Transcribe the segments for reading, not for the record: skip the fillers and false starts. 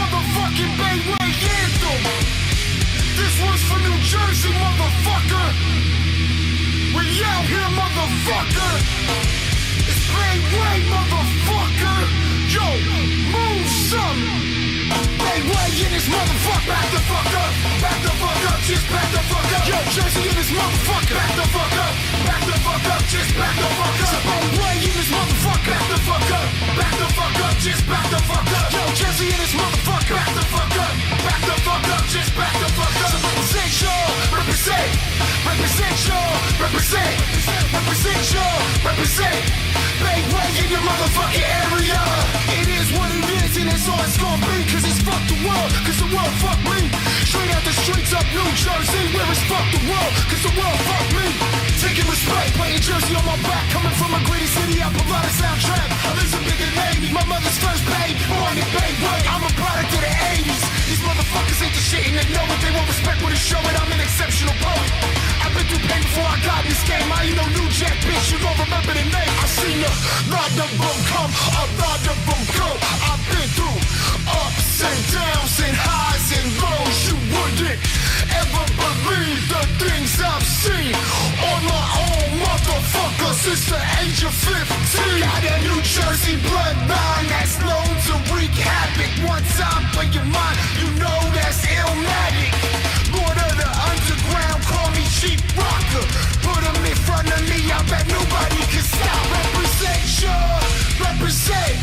motherfucking Bayway anthem. This one's for New Jersey, motherfucker. We out here, motherfucker. It's Bayway, motherfucker. Yo, move some. Bayway in this motherfucker. Back the fuck up. Back the fuck up. Just back the fuck up. Yo, Jersey in this motherfucker. Back the fuck up. Back the fuck up. Just back the fuck up. Bayway in this motherfucker. Back the fuck up. Back the fuck up. Just back the fuck up. Yo, Jersey in this motherfucker. Back the fuck up. Back the fuck up. Just back the fuck up. So represent y'all. Represent. Represent y'all. Represent. Represent y'all. Represent. Bayway in your motherfucking area. It is what it is and it's all it's gonna be. Cause it's fuck the world. Cause the world fuck me. Straight out the streets of New Jersey. Where it's fuck the world. Cause the world fuck me. Taking respect. Playing Jersey on my back. Coming from a greedy city. I provide a soundtrack. I listen bigger than Navy. My mother's first babe. Born in Bayway. I'm a product of the 80s. These motherfuckers ain't the shit and they know it. They won't respect what it's showing. I'm an exceptional poet. I've been through pain before I got in this game. I ain't no new jack bitch. You gon' remember the name. I seen a lot of them come. A lot of them go. I've been through ups and downs and highs and lows. You wouldn't ever believe the things I've seen on my own, motherfucker, since the age of 15. Got a New Jersey bloodline that's known to wreak havoc. One time for your mind, you know that's illmatic. Lord of the underground, call me cheap rocker. Put him in front of me, I bet nobody can stop. Represent y'all, represent.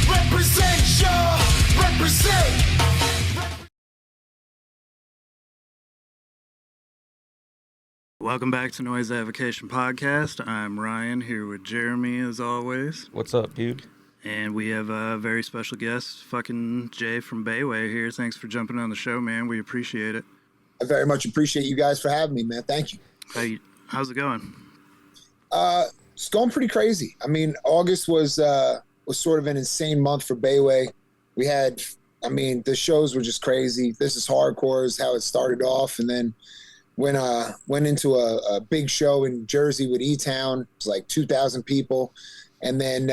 Represent y'all, represent. Welcome back to Noise Avocation Podcast. I'm Ryan here with Jeremy as always. What's up, dude? And we have a very special guest, fucking Jay from Bayway here. Thanks for jumping on the show, man. We appreciate it. I very much appreciate you guys for having me, man. Thank you. How's it going? It's going pretty crazy. I mean, August was sort of an insane month for Bayway. We had, the shows were just crazy. This is Hardcore is how it started off. And then went into a big show in Jersey with E-Town. It was like 2,000 people. And then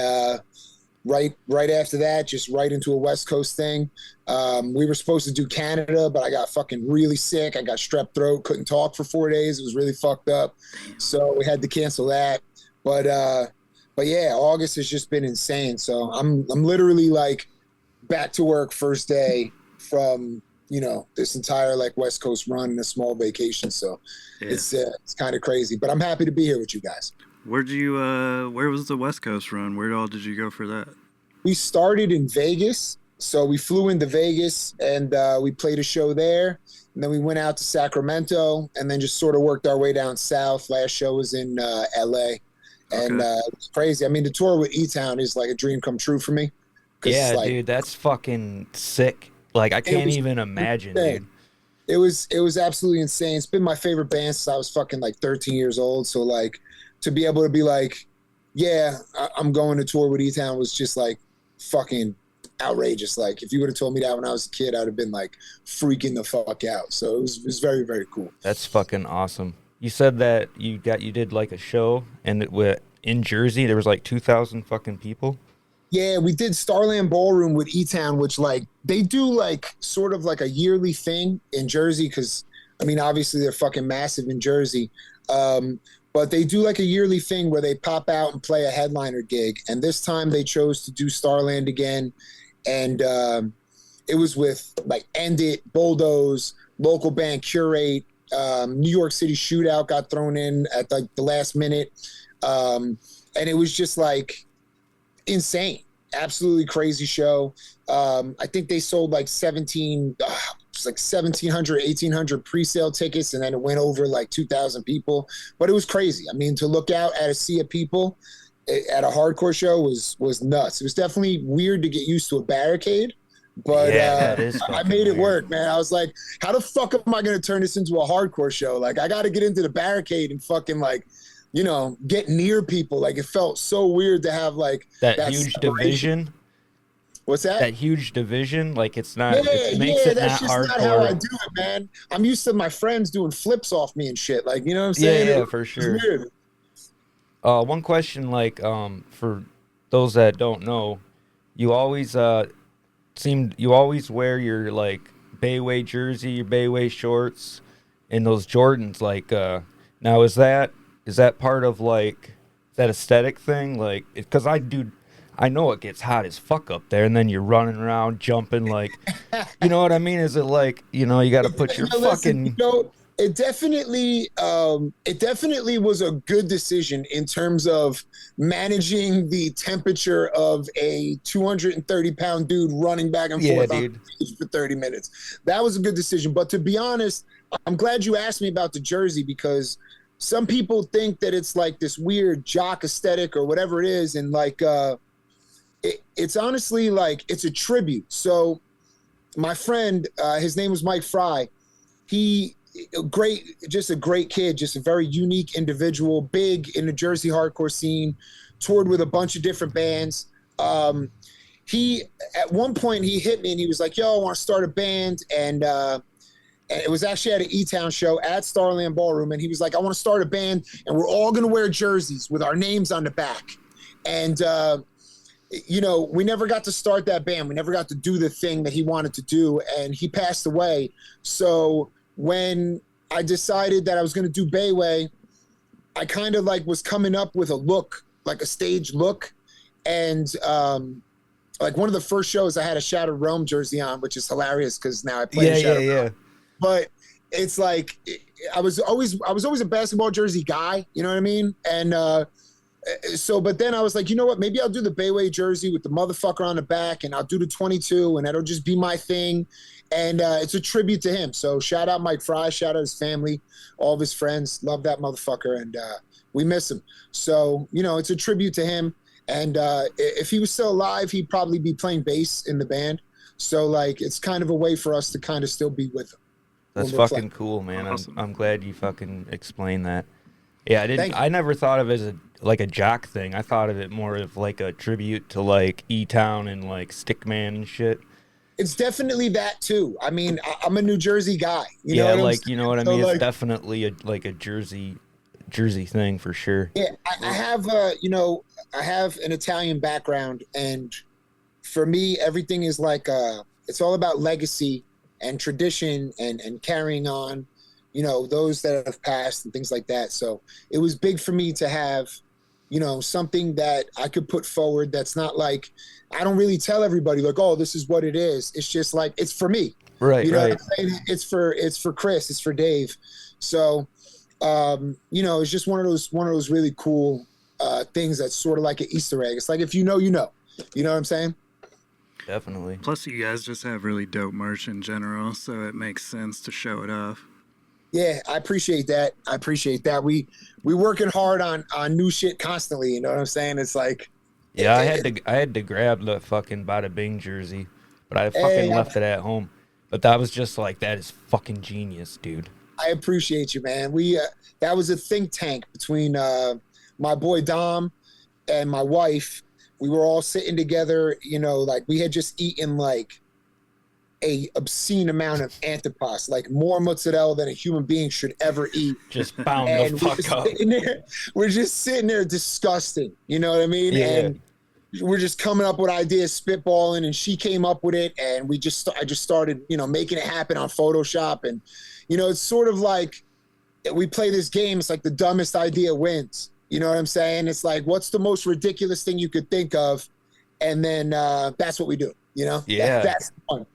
right after that, just right into a West Coast thing. We were supposed to do Canada, but I got fucking really sick. I got strep throat, couldn't talk for 4 days. It was really fucked up. So we had to cancel that. But yeah, August has just been insane. So I'm literally like back to work first day from, this entire like West Coast run and a small vacation. So yeah. It's kind of crazy, but I'm happy to be here with you guys. Where was the West Coast run? Where all did you go for that? We started in Vegas. So we flew into Vegas and we played a show there. And then we went out to Sacramento and then just sort of worked our way down south. Last show was in LA. And it's crazy. I mean, the tour with E-Town is like a dream come true for me. Yeah, dude, that's fucking sick. Like, I can't even imagine, dude. It was absolutely insane. It's been my favorite band since I was fucking like 13 years old. So like to be able to be like, yeah, I'm going to tour with E-Town was just like fucking outrageous. Like if you would have told me that when I was a kid, I'd have been like freaking the fuck out. So it was very, very cool. That's fucking awesome. You said that you did like a show and in Jersey there was like 2,000 fucking people. Yeah, we did Starland Ballroom with E-Town, which like they do like sort of like a yearly thing in Jersey because I mean obviously they're fucking massive in Jersey, but they do like a yearly thing where they pop out and play a headliner gig. And this time they chose to do Starland again, and it was with like End It, Bulldoze, local band Curate. New York City Shootout got thrown in at like the last minute. And it was just like insane, absolutely crazy show. I think they sold like 1,700, 1,800 pre-sale tickets. And then it went over like 2,000 people, but it was crazy. I mean, to look out at a sea of people at a hardcore show was nuts. It was definitely weird to get used to a barricade. But yeah, I made it work, man. I was like, how the fuck am I going to turn this into a hardcore show? Like, I got to get into the barricade and fucking like, get near people. Like, it felt so weird to have like that huge division. What's that? That huge division. Like, it's not, yeah, it makes it that's not just hardcore. not how I do it, man. I'm used to my friends doing flips off me and shit. Like, you know what I'm saying? Yeah, for sure. One question, like, for those that don't know, you always, seemed you always wear your like Bayway jersey, your Bayway shorts, and those Jordans. Like, now is that part of like that aesthetic thing? Like, because I know it gets hot as fuck up there, and then you're running around jumping like, you know what I mean? Is it like, you know, you got to put your fucking. You know, it definitely was a good decision in terms of managing the temperature of a 230-pound dude running back and forth on stage for 30 minutes. That was a good decision. But to be honest, I'm glad you asked me about the jersey, because some people think that it's like this weird jock aesthetic or whatever it is, and like it's honestly like it's a tribute. So my friend, his name was Mike Fry. Just a great kid, just a very unique individual, big in the Jersey hardcore scene, toured with a bunch of different bands. He, at one point, he hit me and he was like, yo, I want to start a band. And it was actually at an E-Town show at Starland Ballroom. And he was like, I want to start a band and we're all going to wear jerseys with our names on the back. And, you know, we never got to start that band. We never got to do the thing that he wanted to do. And he passed away. So when I decided that I was going to do Bayway, I kind of like was coming up with a look, like a stage look. And like one of the first shows I had a Shattered Rome jersey on, which is hilarious because now I play Shattered Rome. But it's like I was always a basketball jersey guy, you know what I mean? And but then I was like, you know what? Maybe I'll do the Bayway jersey with the motherfucker on the back, and I'll do the 22, and that'll just be my thing. And it's a tribute to him. So shout out Mike Fry, shout out his family, all of his friends. Love that motherfucker, and we miss him. So, you know, it's a tribute to him. And if he was still alive, he'd probably be playing bass in the band. So, like, it's kind of a way for us to kind of still be with him. That's fucking cool, man. Awesome. I'm glad you fucking explained that. Yeah, I never thought of it as a jock thing. I thought of it more of like a tribute to like E-Town and like Stickman and shit. It's definitely that too. I mean, I'm a New Jersey guy. You know what I mean? It's definitely a Jersey thing for sure. Yeah, I have I have an Italian background, and for me, everything is like it's all about legacy and tradition and carrying on, you know, those that have passed and things like that. So it was big for me to have, you know, something that I could put forward that's not like, I don't really tell everybody like, oh, this is what it is. It's just like, it's for me. Right, you know right. What I'm saying? It's for Chris, it's for Dave. So, you know, it's just one of those really cool things that's sort of like an Easter egg. It's like, if you know, you know. You know what I'm saying? Definitely. Plus, you guys just have really dope merch in general, so it makes sense to show it off. Yeah, I appreciate that. We working hard on new shit constantly. You know what I'm saying? It's like, yeah, I had to grab the fucking Bada Bing jersey, but I fucking left it at home. But that was just like, that is fucking genius, dude. I appreciate you, man. We that was a think tank between my boy Dom and my wife. We were all sitting together, you know, like we had just eaten like a obscene amount of antipas, like more mozzarella than a human being should ever eat. Just bound the fuck up. We're just sitting there disgusting, you know what I mean? Yeah. And we're just coming up with ideas, spitballing, and she came up with it, and I just started, you know, making it happen on Photoshop. And, you know, it's sort of like we play this game, it's like the dumbest idea wins. You know what I'm saying? It's like, what's the most ridiculous thing you could think of? And then that's what we do, you know? Yeah. That's fun.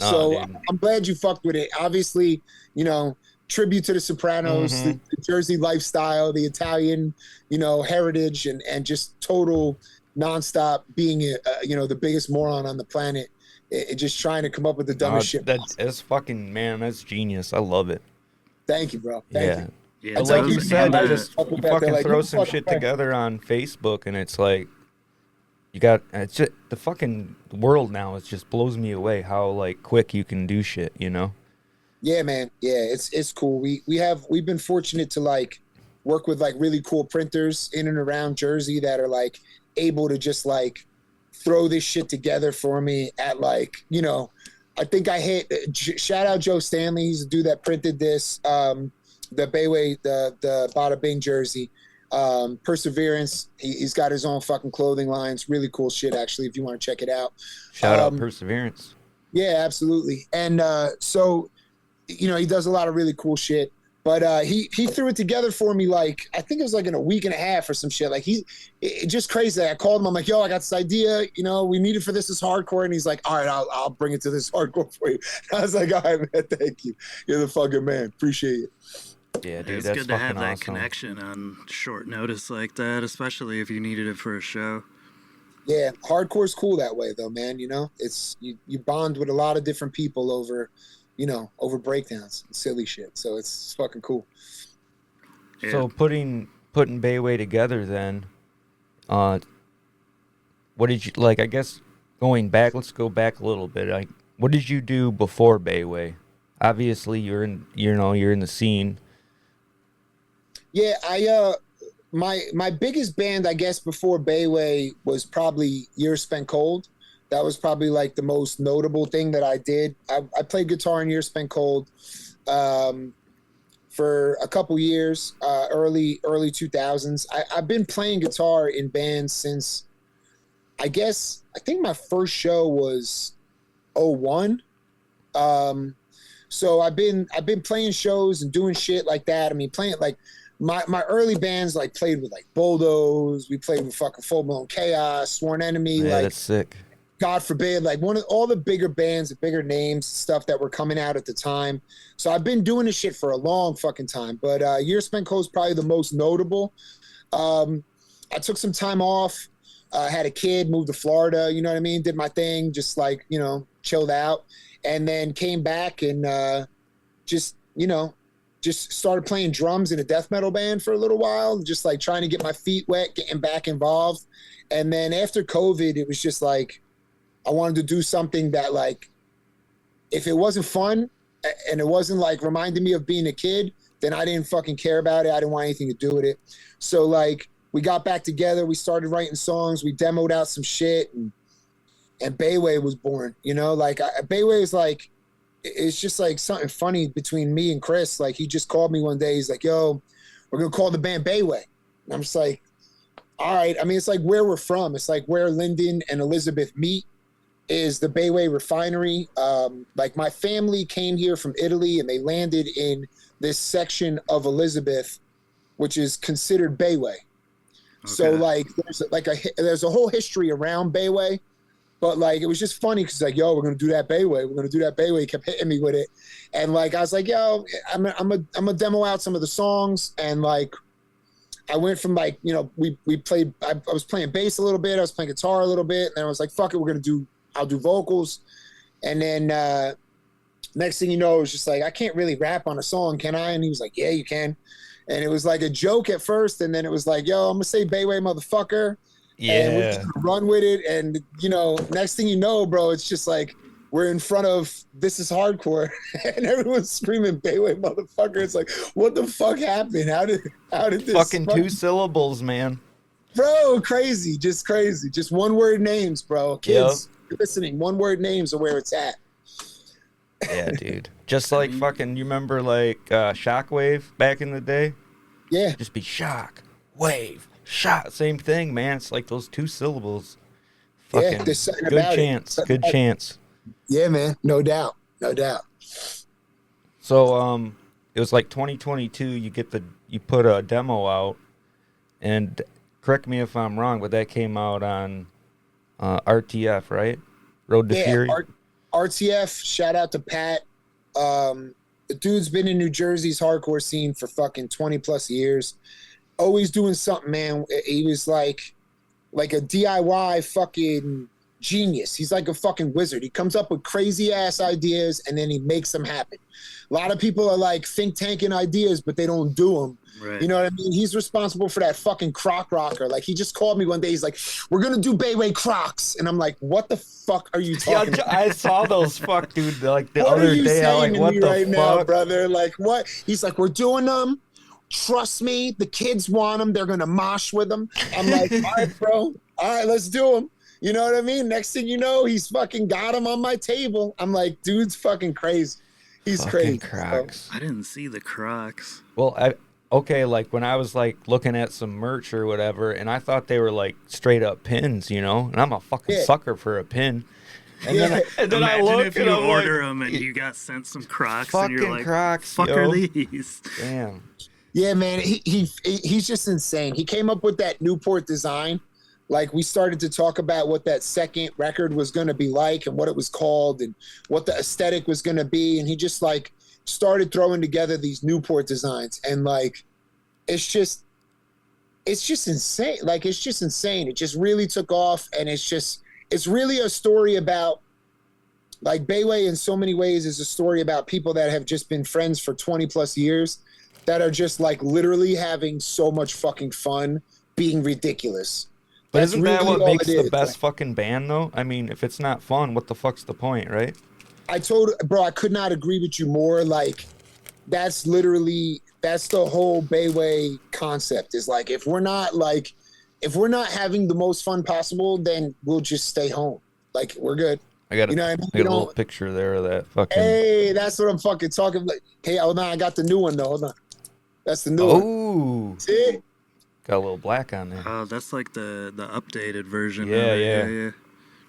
Oh, So dude. I'm glad you fucked with it. Obviously, you know, tribute to the Sopranos, the Jersey lifestyle, the Italian, you know, heritage, and just total nonstop being, you know, the biggest moron on the planet. Just trying to come up with the dumbest shit. That's fucking, man, that's genius. I love it. Thank you, bro. Thank you. Yeah, But like you said, I you just fucking like, throw you some fucking shit right. together on Facebook, and it's like, it's just, the fucking world now, it just blows me away how like quick you can do shit, you know? Yeah, man. Yeah, it's cool. We've been fortunate to like work with like really cool printers in and around Jersey that are like able to just like throw this shit together for me at like, you know, I think I hit shout out Joe Stanley. He's the dude that printed this, the Bayway, the Bada Bing jersey. Perseverance. He's got his own fucking clothing lines. Really cool shit, actually, if you want to check it out. Shout out Perseverance. Yeah, absolutely. And so, you know, he does a lot of really cool shit. But he threw it together for me, like, I think it was like in a week and a half or some shit. Like, just crazy. I called him. I'm like, yo, I got this idea. You know, we need it for this is hardcore. And he's like, all right, I'll bring it to this hardcore for you. And I was like, all right, man, thank you. You're the fucking man. Appreciate it. Yeah, dude, It's that's good to have fucking that awesome. connection on short notice like that, especially if you needed it for a show. Yeah, hardcore's cool that way, though, man. You know, it's you bond with a lot of different people over, you know, over breakdowns and silly shit. So it's fucking cool. Yeah. So putting Bayway together, then, what did you like? I guess going back, let's go back a little bit. Like, what did you do before Bayway? Obviously, you're in the scene. Yeah, my biggest band, I guess, before Bayway was probably Years Spent Cold. That was probably like the most notable thing that I did. I played guitar in Years Spent Cold for a couple years, early 2000s. I've been playing guitar in bands since, I think my first show was 01. So I've been playing shows and doing shit like that. I mean, playing like my early bands, like, played with like Bulldoze. We played with fucking Full Blown Chaos, Sworn Enemy. Yeah, like, that's sick. God forbid, like one of all the bigger bands, the bigger names, stuff that were coming out at the time. So I've been doing this shit for a long fucking time. But Year Spent Cold is probably the most notable. I took some time off, had a kid, moved to Florida, you know what I mean? Did my thing, just like, you know, chilled out. And then came back and just started playing drums in a death metal band for a little while, just like trying to get my feet wet, getting back involved. And then after COVID, it was just like, I wanted to do something that, like, if it wasn't fun and it wasn't like reminding me of being a kid, then I didn't fucking care about it. I didn't want anything to do with it. So, like, we got back together, we started writing songs, we demoed out some shit, and Bayway was born, you know? Like, Bayway is like, it's just like something funny between me and Chris. Like, he just called me one day, he's like, yo, we're gonna call the band Bayway. And I'm just like, all right. I mean, it's like where we're from. It's like where Lyndon and Elizabeth meet is the Bayway refinery. Like, my family came here from Italy and they landed in this section of Elizabeth, which is considered Bayway. Okay. So, like, there's a whole history around Bayway, but, like, it was just funny because, like, yo, we're gonna do that Bayway. We're gonna do that Bayway. He kept hitting me with it, and, like, I was like, yo, I'm a demo out some of the songs, and, like, I went from, like, you know, we played. I was playing bass a little bit. I was playing guitar a little bit, and then I was like, fuck it, I'll do vocals, and then next thing you know, it was just like, I can't really rap on a song, can I? And he was like, yeah, you can. And it was like a joke at first, and then it was like, yo, I'm gonna say Bayway, motherfucker. Yeah. And we're just gonna run with it. And, you know, next thing you know, bro, it's just like we're in front of This Is Hardcore and everyone's screaming Bayway, motherfucker. It's like, what the fuck happened? How did this fucking 2 syllables, man? Bro, crazy. Just one word names, bro. Kids listening, one word names are where it's at. Yeah, dude. Just like fucking, you remember like Shockwave back in the day? Yeah. Just be shock, wave, shot. Same thing, man. It's like those 2 syllables. Fucking there's something good about chance. it. Good chance. Yeah, man. No doubt. So it was like 2022, you put a demo out, and correct me if I'm wrong, but that came out on RTF, right? Road to Fury. RTF, shout out to Pat. The dude's been in New Jersey's hardcore scene for fucking 20 plus years. Always doing something, man. He was like a DIY fucking genius. He's like a fucking wizard. He comes up with crazy ass ideas and then he makes them happen. A lot of people are like think tanking ideas, but they don't do them. Right. You know what I mean? He's responsible for that fucking croc rocker. Like, he just called me one day. He's like, we're going to do Bayway Crocs. And I'm like, what the fuck are you talking about? I saw those dude, like the other day. I'm like, what the fuck? Now, brother? Like, what? He's like, we're doing them. Trust me. The kids want them. They're going to mosh with them. I'm like, all right, bro. All right, let's do them. You know what I mean? Next thing you know, he's fucking got them on my table. I'm like, dude's fucking crazy. He's fucking crazy. Crocs. I didn't see the Crocs. Well, okay, like when I was like looking at some merch or whatever, and I thought they were like straight up pins, you know, and I'm a fucking Yeah. sucker for a pin. And Yeah. then I Imagine look if and you I'm order like, them and you got sent some Crocs and you're fucking like, Crocs, fuck yo. are these? Damn. Yeah, man, he's just insane. He came up with that Newport design. Like we started to talk about what that second record was going to be like and what it was called and what the aesthetic was going to be, and he just like started throwing together these Newport designs, and like it's just insane. Like it's just insane. It just really took off, and it's really a story about like Bayway in so many ways is a story about people that have just been friends for 20 plus years that are just like literally having so much fucking fun being ridiculous. But That's isn't that really what all makes it the is. best fucking band though? I mean, if it's not fun, what the fuck's the point, right? I told bro, I could not agree with you more. Like that's the whole Bayway concept is like if we're not having the most fun possible, then we'll just stay home. Like we're good. I got You know what I mean? I got a little picture there of that fucking. Hey, that's what I'm fucking talking about. Hey, hold on, I got the new one though. Hold on. That's the new one. Oh, See it? got a little black on there. Oh, that's like the updated version. Yeah, of it. yeah.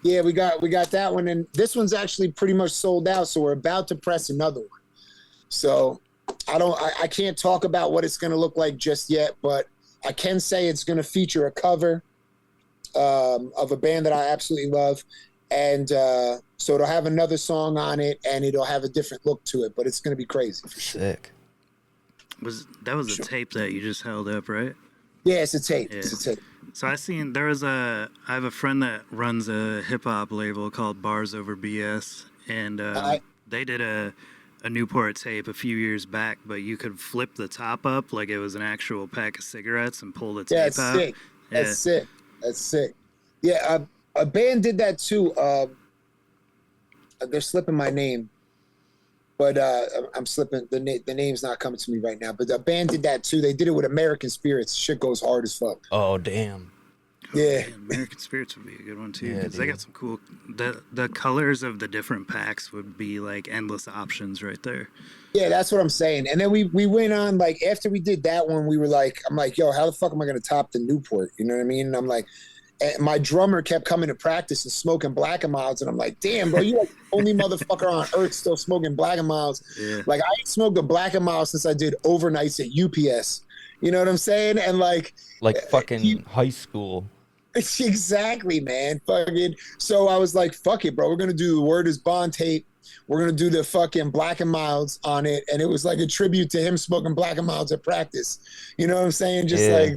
Yeah, we got that one, and this one's actually pretty much sold out. So we're about to press another one. So I can't talk about what it's going to look like just yet, but I can say it's going to feature a cover of a band that I absolutely love, and so it'll have another song on it, and it'll have a different look to it. But it's going to be crazy for sure. Sick. That was a tape that you just held up, right? Yeah, it's a tape. Yeah. It's a tape. So I have a friend that runs a hip hop label called Bars Over BS, and they did a Newport tape a few years back, but you could flip the top up like it was an actual pack of cigarettes and pull the tape Yeah, it's out. sick. Yeah. That's sick. That's sick. Yeah, a band did that too. They're slipping my name, but I'm slipping the name's not coming to me right now. But the band did that too. They did it with American Spirits. Shit goes hard as fuck. Oh damn. Yeah. Man, American Spirits would be a good one too, Yeah, because they dude. got some cool. The colors of the different packs would be like endless options right there. Yeah, that's what I'm saying. And then we went on, like, after we did that one, we were like, I'm like, yo, how the fuck am I going to top the Newport? You know what I mean? And I'm like, and my drummer kept coming to practice and smoking Black and Milds. And I'm like, damn, bro, you like the only motherfucker on earth still smoking Black and Milds. Yeah. Like, I ain't smoked a Black and Mild since I did overnights at UPS. You know what I'm saying? And like fucking high school. exactly, man. Fucking. So I was like, fuck it, bro. We're going to do the Word is Bond tape. We're going to do the fucking Black and Milds on it. And it was like a tribute to him smoking Black and Milds at practice. You know what I'm saying? Just like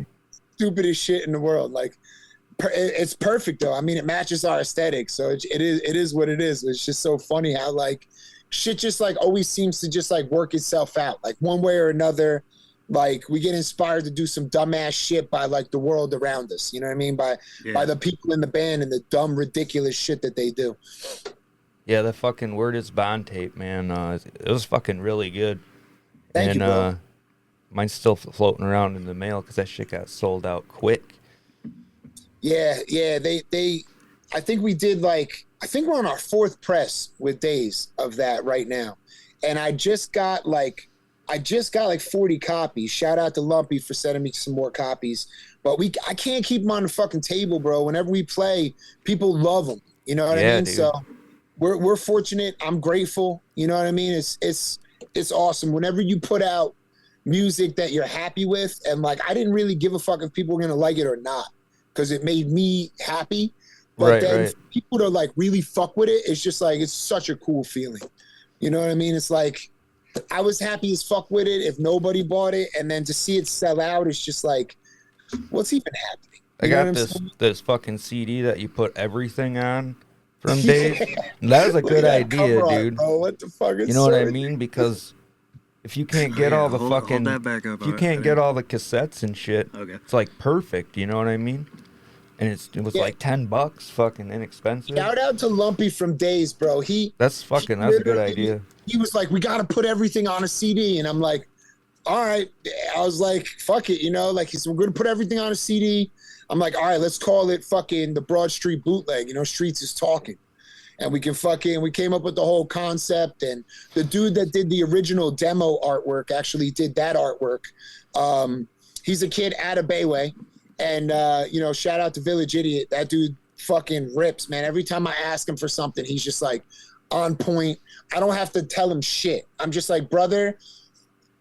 stupidest shit in the world. Like, it's perfect though. I mean, it matches our aesthetic. So it is what it is. It's just so funny how like shit just like always seems to just like work itself out. Like one way or another, like we get inspired to do some dumbass shit by like the world around us. You know what I mean? By the people in the band and the dumb, ridiculous shit that they do. Yeah, that fucking Word is Bond tape, man. It was fucking really good. Thank you, bro. Mine's still floating around in the mail because that shit got sold out quick. Yeah. I think we did I think we're on our fourth press with Days of that right now. And I just got like 40 copies. Shout out to Lumpy for sending me some more copies. But I can't keep them on the fucking table, bro. Whenever we play, people love them. You know what I mean? Dude. So we're fortunate. I'm grateful. You know what I mean? It's awesome. Whenever you put out music that you're happy with, and like I didn't really give a fuck if people were gonna like it or not, because it made me happy. But then people to like really fuck with it, it's just like it's such a cool feeling. You know what I mean? It's like I was happy as fuck with it if nobody bought it, and then to see it sell out, it's just like, what's even happening? I got this fucking CD that you put everything on from Dave. That was a good idea, dude. Bro, what the fuck? You know what I mean? Because if you can't get all the fucking, hold that back up, if you can't get all the cassettes and shit, okay, it's like perfect. You know what I mean? And it was like $10, fucking inexpensive. Shout out to Lumpy from Days, bro. That's a good idea. He was like, we got to put everything on a CD. And I'm like, all right. I was like, fuck it. You know, like he said, we're going to put everything on a CD. I'm like, all right, let's call it fucking the Broad Street Bootleg. You know, Streets is Talking. and we came up with the whole concept. And the dude that did the original demo artwork actually did that artwork. He's a kid out of Bayway, and shout out to Village Idiot. That dude fucking rips, man. Every time I ask him for something, he's just like on point. I don't have to tell him shit. I'm just like, brother,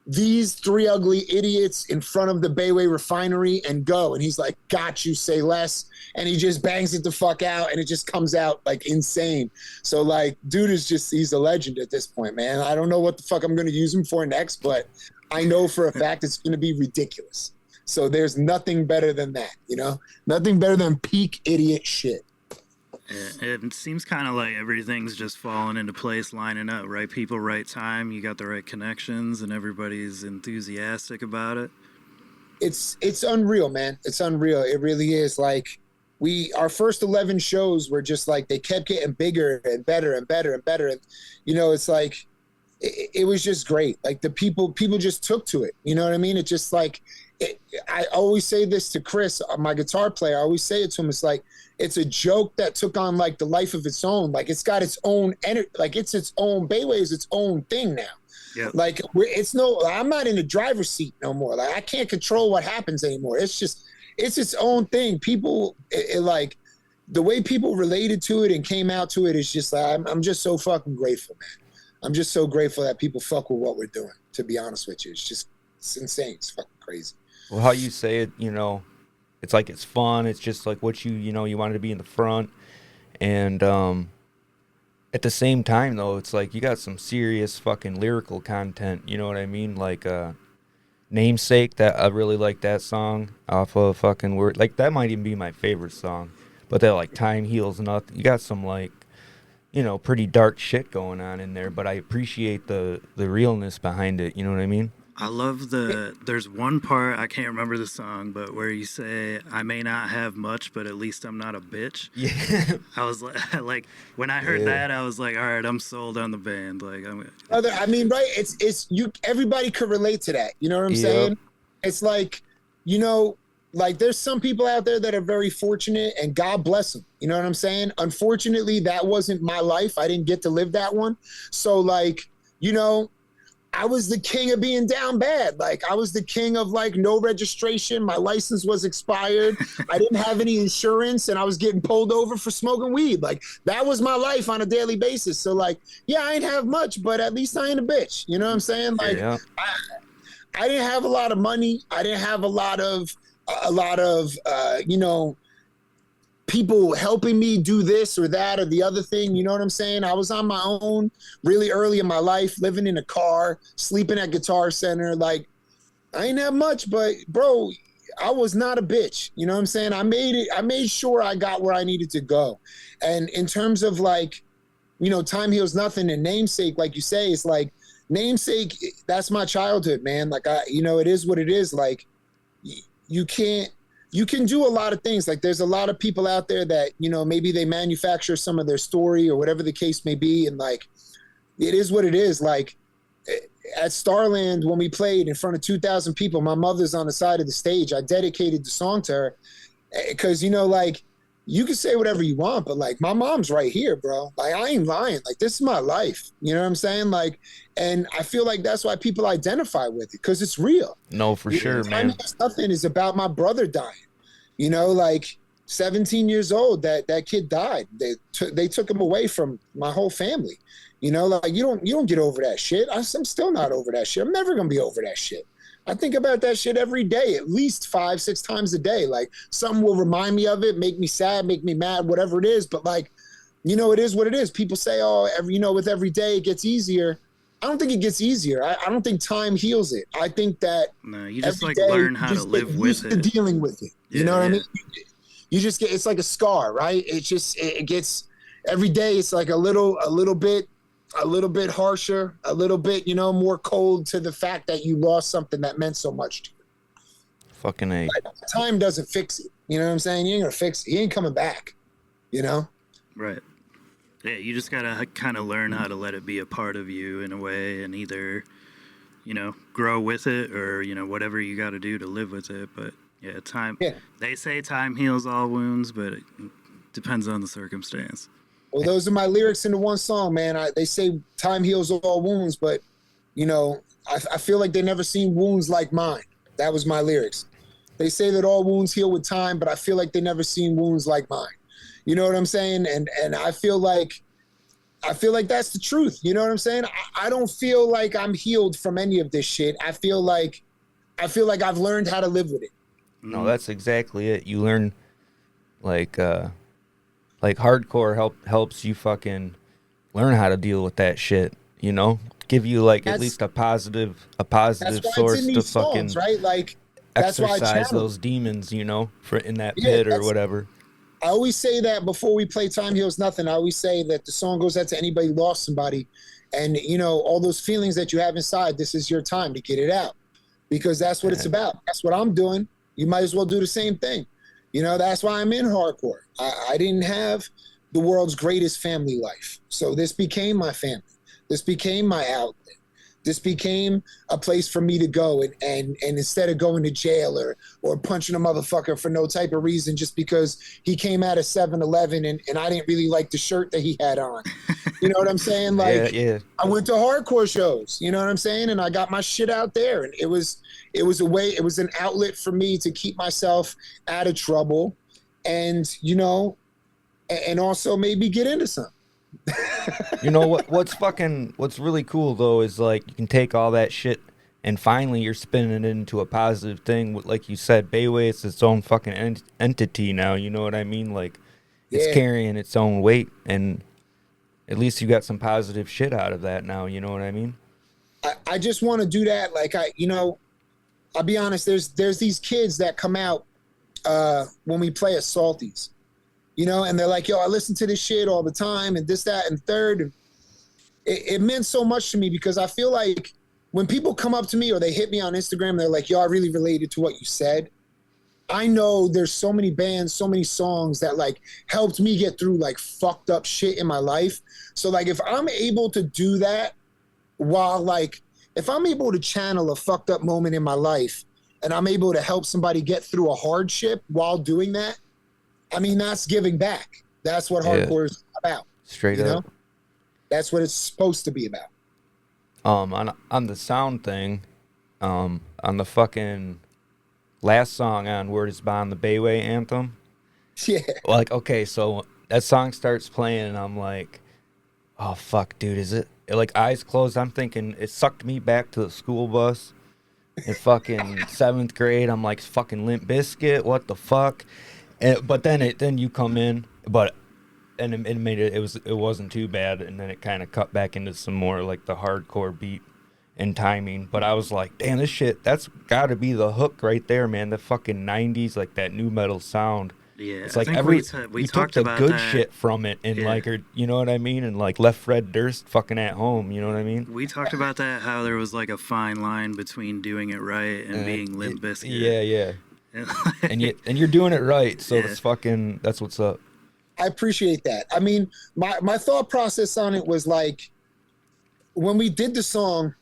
these three ugly idiots in front of the Bayway refinery, and go. And he's like, got you, say less. And he just bangs it the fuck out, and it just comes out like insane. So like, dude he's a legend at this point, man. I don't know what the fuck I'm going to use him for next, but I know for a fact it's going to be ridiculous. So there's nothing better than that, nothing better than peak idiot shit. It seems kind of like everything's just falling into place, lining up, right people, right time. You got the right connections, and everybody's enthusiastic about it. It's unreal, man. It's unreal. It really is. Like, our first 11 shows were just like, they kept getting bigger and better and better and better. And, it's like, it was just great. Like, the people just took to it. You know what I mean? It just like, I always say this to Chris, my guitar player. I always say it to him. It's like, it's a joke that took on like the life of its own. Like, it's got its own energy. Like, it's its own, Bayway is its own thing now. Yep. Like, I'm not in the driver's seat no more. Like, I can't control what happens anymore. It's its own thing. People, like, the way people related to it and came out to it is just like, I'm just so fucking grateful, man. I'm just so grateful that people fuck with what we're doing, to be honest with you. It's insane. It's fucking crazy. Well, how you say it, it's like it's fun. It's just like what you wanted to be in the front. And at the same time, though, it's like you got some serious fucking lyrical content. You know what I mean? Like Namesake, that I really like that song off of fucking Word. Like, that might even be my favorite song. But that, like, Time Heals Nothing. You got some, like, pretty dark shit going on in there. But I appreciate the realness behind it. You know what I mean? I love there's one part, I can't remember the song, but where you say, I may not have much, but at least I'm not a bitch. Yeah. I was like when I heard that, I was like, all right, I'm sold on the band. Like, I mean, right? It's everybody could relate to that. You know what I'm saying? It's like, like, there's some people out there that are very fortunate, and God bless them. You know what I'm saying? Unfortunately, that wasn't my life. I didn't get to live that one. So, like, I was the king of being down bad. Like, I was the king of, like, no registration. My license was expired. I didn't have any insurance, and I was getting pulled over for smoking weed. Like, that was my life on a daily basis. So, like, yeah, I ain't have much, but at least I ain't a bitch. You know what I'm saying? Like, I didn't have a lot of money. I didn't have a lot of people helping me do this or that or the other thing. You know what I'm saying? I was on my own really early in my life, living in a car, sleeping at Guitar Center. Like, I ain't have much, but bro, I was not a bitch. You know what I'm saying? I made sure I got where I needed to go. And in terms of, like, Time Heals Nothing and Namesake, like you say, it's like, Namesake, that's my childhood, man. Like, it is what it is. Like, you can do a lot of things. Like, there's a lot of people out there that, maybe they manufacture some of their story or whatever the case may be. And, like, it is what it is. Like, at Starland, when we played in front of 2,000 people, my mother's on the side of the stage. I dedicated the song to her because, like, you can say whatever you want, but, like, my mom's right here, bro. Like, I ain't lying. Like, this is my life. You know what I'm saying? Like, and I feel like that's why people identify with it, because it's real. No, for sure, man. Nothing is about my brother dying. Like, 17 years old, that kid died. They took him away from my whole family. Like, you don't get over that shit. I'm still not over that shit. I'm never gonna be over that shit. I think about that shit every day, at least 5-6 times a day. Like, something will remind me of it, make me sad, make me mad, whatever it is. But, like, it is what it is. People say, oh, with every day it gets easier. I don't think it gets easier. I don't think time heals it. I think that you just, like, learn how to live with it. Dealing with it. You know what I mean? You just get, it's like a scar, right? It gets, every day it's like a little bit harsher, a little bit, more cold to the fact that you lost something that meant so much to you. Fucking A. Like, time doesn't fix it. You know what I'm saying? You ain't gonna fix it. He ain't coming back. Right. Yeah, you just gotta kind of learn how to let it be a part of you in a way, and either, grow with it or, whatever you got to do to live with it. But yeah, time. Yeah. They say time heals all wounds, but it depends on the circumstance. Well, those are my lyrics into one song, man. They say time heals all wounds, but you know, I feel like they never seen wounds like mine. That was my lyrics. They say that all wounds heal with time, but I feel like they never seen wounds like mine. You know what I'm saying? And I feel like that's the truth. You know what I'm saying? I don't feel like I'm healed from any of this shit. I feel like I've learned how to live with it. No, that's exactly it. You learn, like hardcore helps you fucking learn how to deal with that shit. You know, give you like at least a positive source to fucking songs, right? Like that's why I exercise channel those demons. You know, for in that pit or whatever. I always say that before we play Time Heals Nothing. I always say that the song goes out to anybody who lost somebody, and you know all those feelings that you have inside. This is your time to get it out, because that's what it's about. That's what I'm doing. You might as well do the same thing. You know, that's why I'm in hardcore. I didn't have the world's greatest family life, so this became my family. This became my outlet. This became a place for me to go, and instead of going to jail or punching a motherfucker for no type of reason just because he came out of 7-Eleven and I didn't really like the shirt that he had on. You know what I'm saying? Like, yeah. I went to hardcore shows, you know what I'm saying? And I got my shit out there, and it was a way, it was an outlet for me to keep myself out of trouble, and, you know, and also maybe get into something. You know what's really cool though is like you can take all that shit and finally you're spinning it into a positive thing. Like you said, Bayway, it's its own fucking entity now. You know what I mean? Like it's carrying its own weight, and at least you got some positive shit out of that now. You know what I mean? I just want to do that. Like I'll be honest. There's these kids that come out when we play at Salty's. You know, and they're like, yo, I listen to this shit all the time and this, that, and third. And it meant so much to me because I feel like when people come up to me or they hit me on Instagram, they're like, yo, I really related to what you said. I know there's so many bands, so many songs that like helped me get through like fucked up shit in my life. So like if I'm able to do that while like, if I'm able to channel a fucked up moment in my life and I'm able to help somebody get through a hardship while doing that, I mean, that's giving back. That's what hardcore is about. Straight up. Know? That's what it's supposed to be about. On the sound thing, on the fucking last song on Word Is Bond, the Bayway anthem. Yeah. Like, okay, so that song starts playing and I'm like, oh fuck, dude, is it? Like eyes closed, I'm thinking it sucked me back to the school bus in fucking 7th grade. I'm like, fucking Limp Bizkit, what the fuck? But then you come in, and it made it wasn't too bad, and then it kind of cut back into some more like the hardcore beat and timing. But I was like, damn, this shit, that's got to be the hook right there, man. The fucking 90s, like that new metal sound. Yeah, it's like we took the good shit from it and like, you know what I mean, and like left Fred Durst fucking at home. You know what I mean? We talked about that, how there was like a fine line between doing it right and being Limp Bizkit. Yeah. and you're doing it right, so it's fucking, that's what's up. I appreciate that. I mean, my thought process on it was like, when we did the song,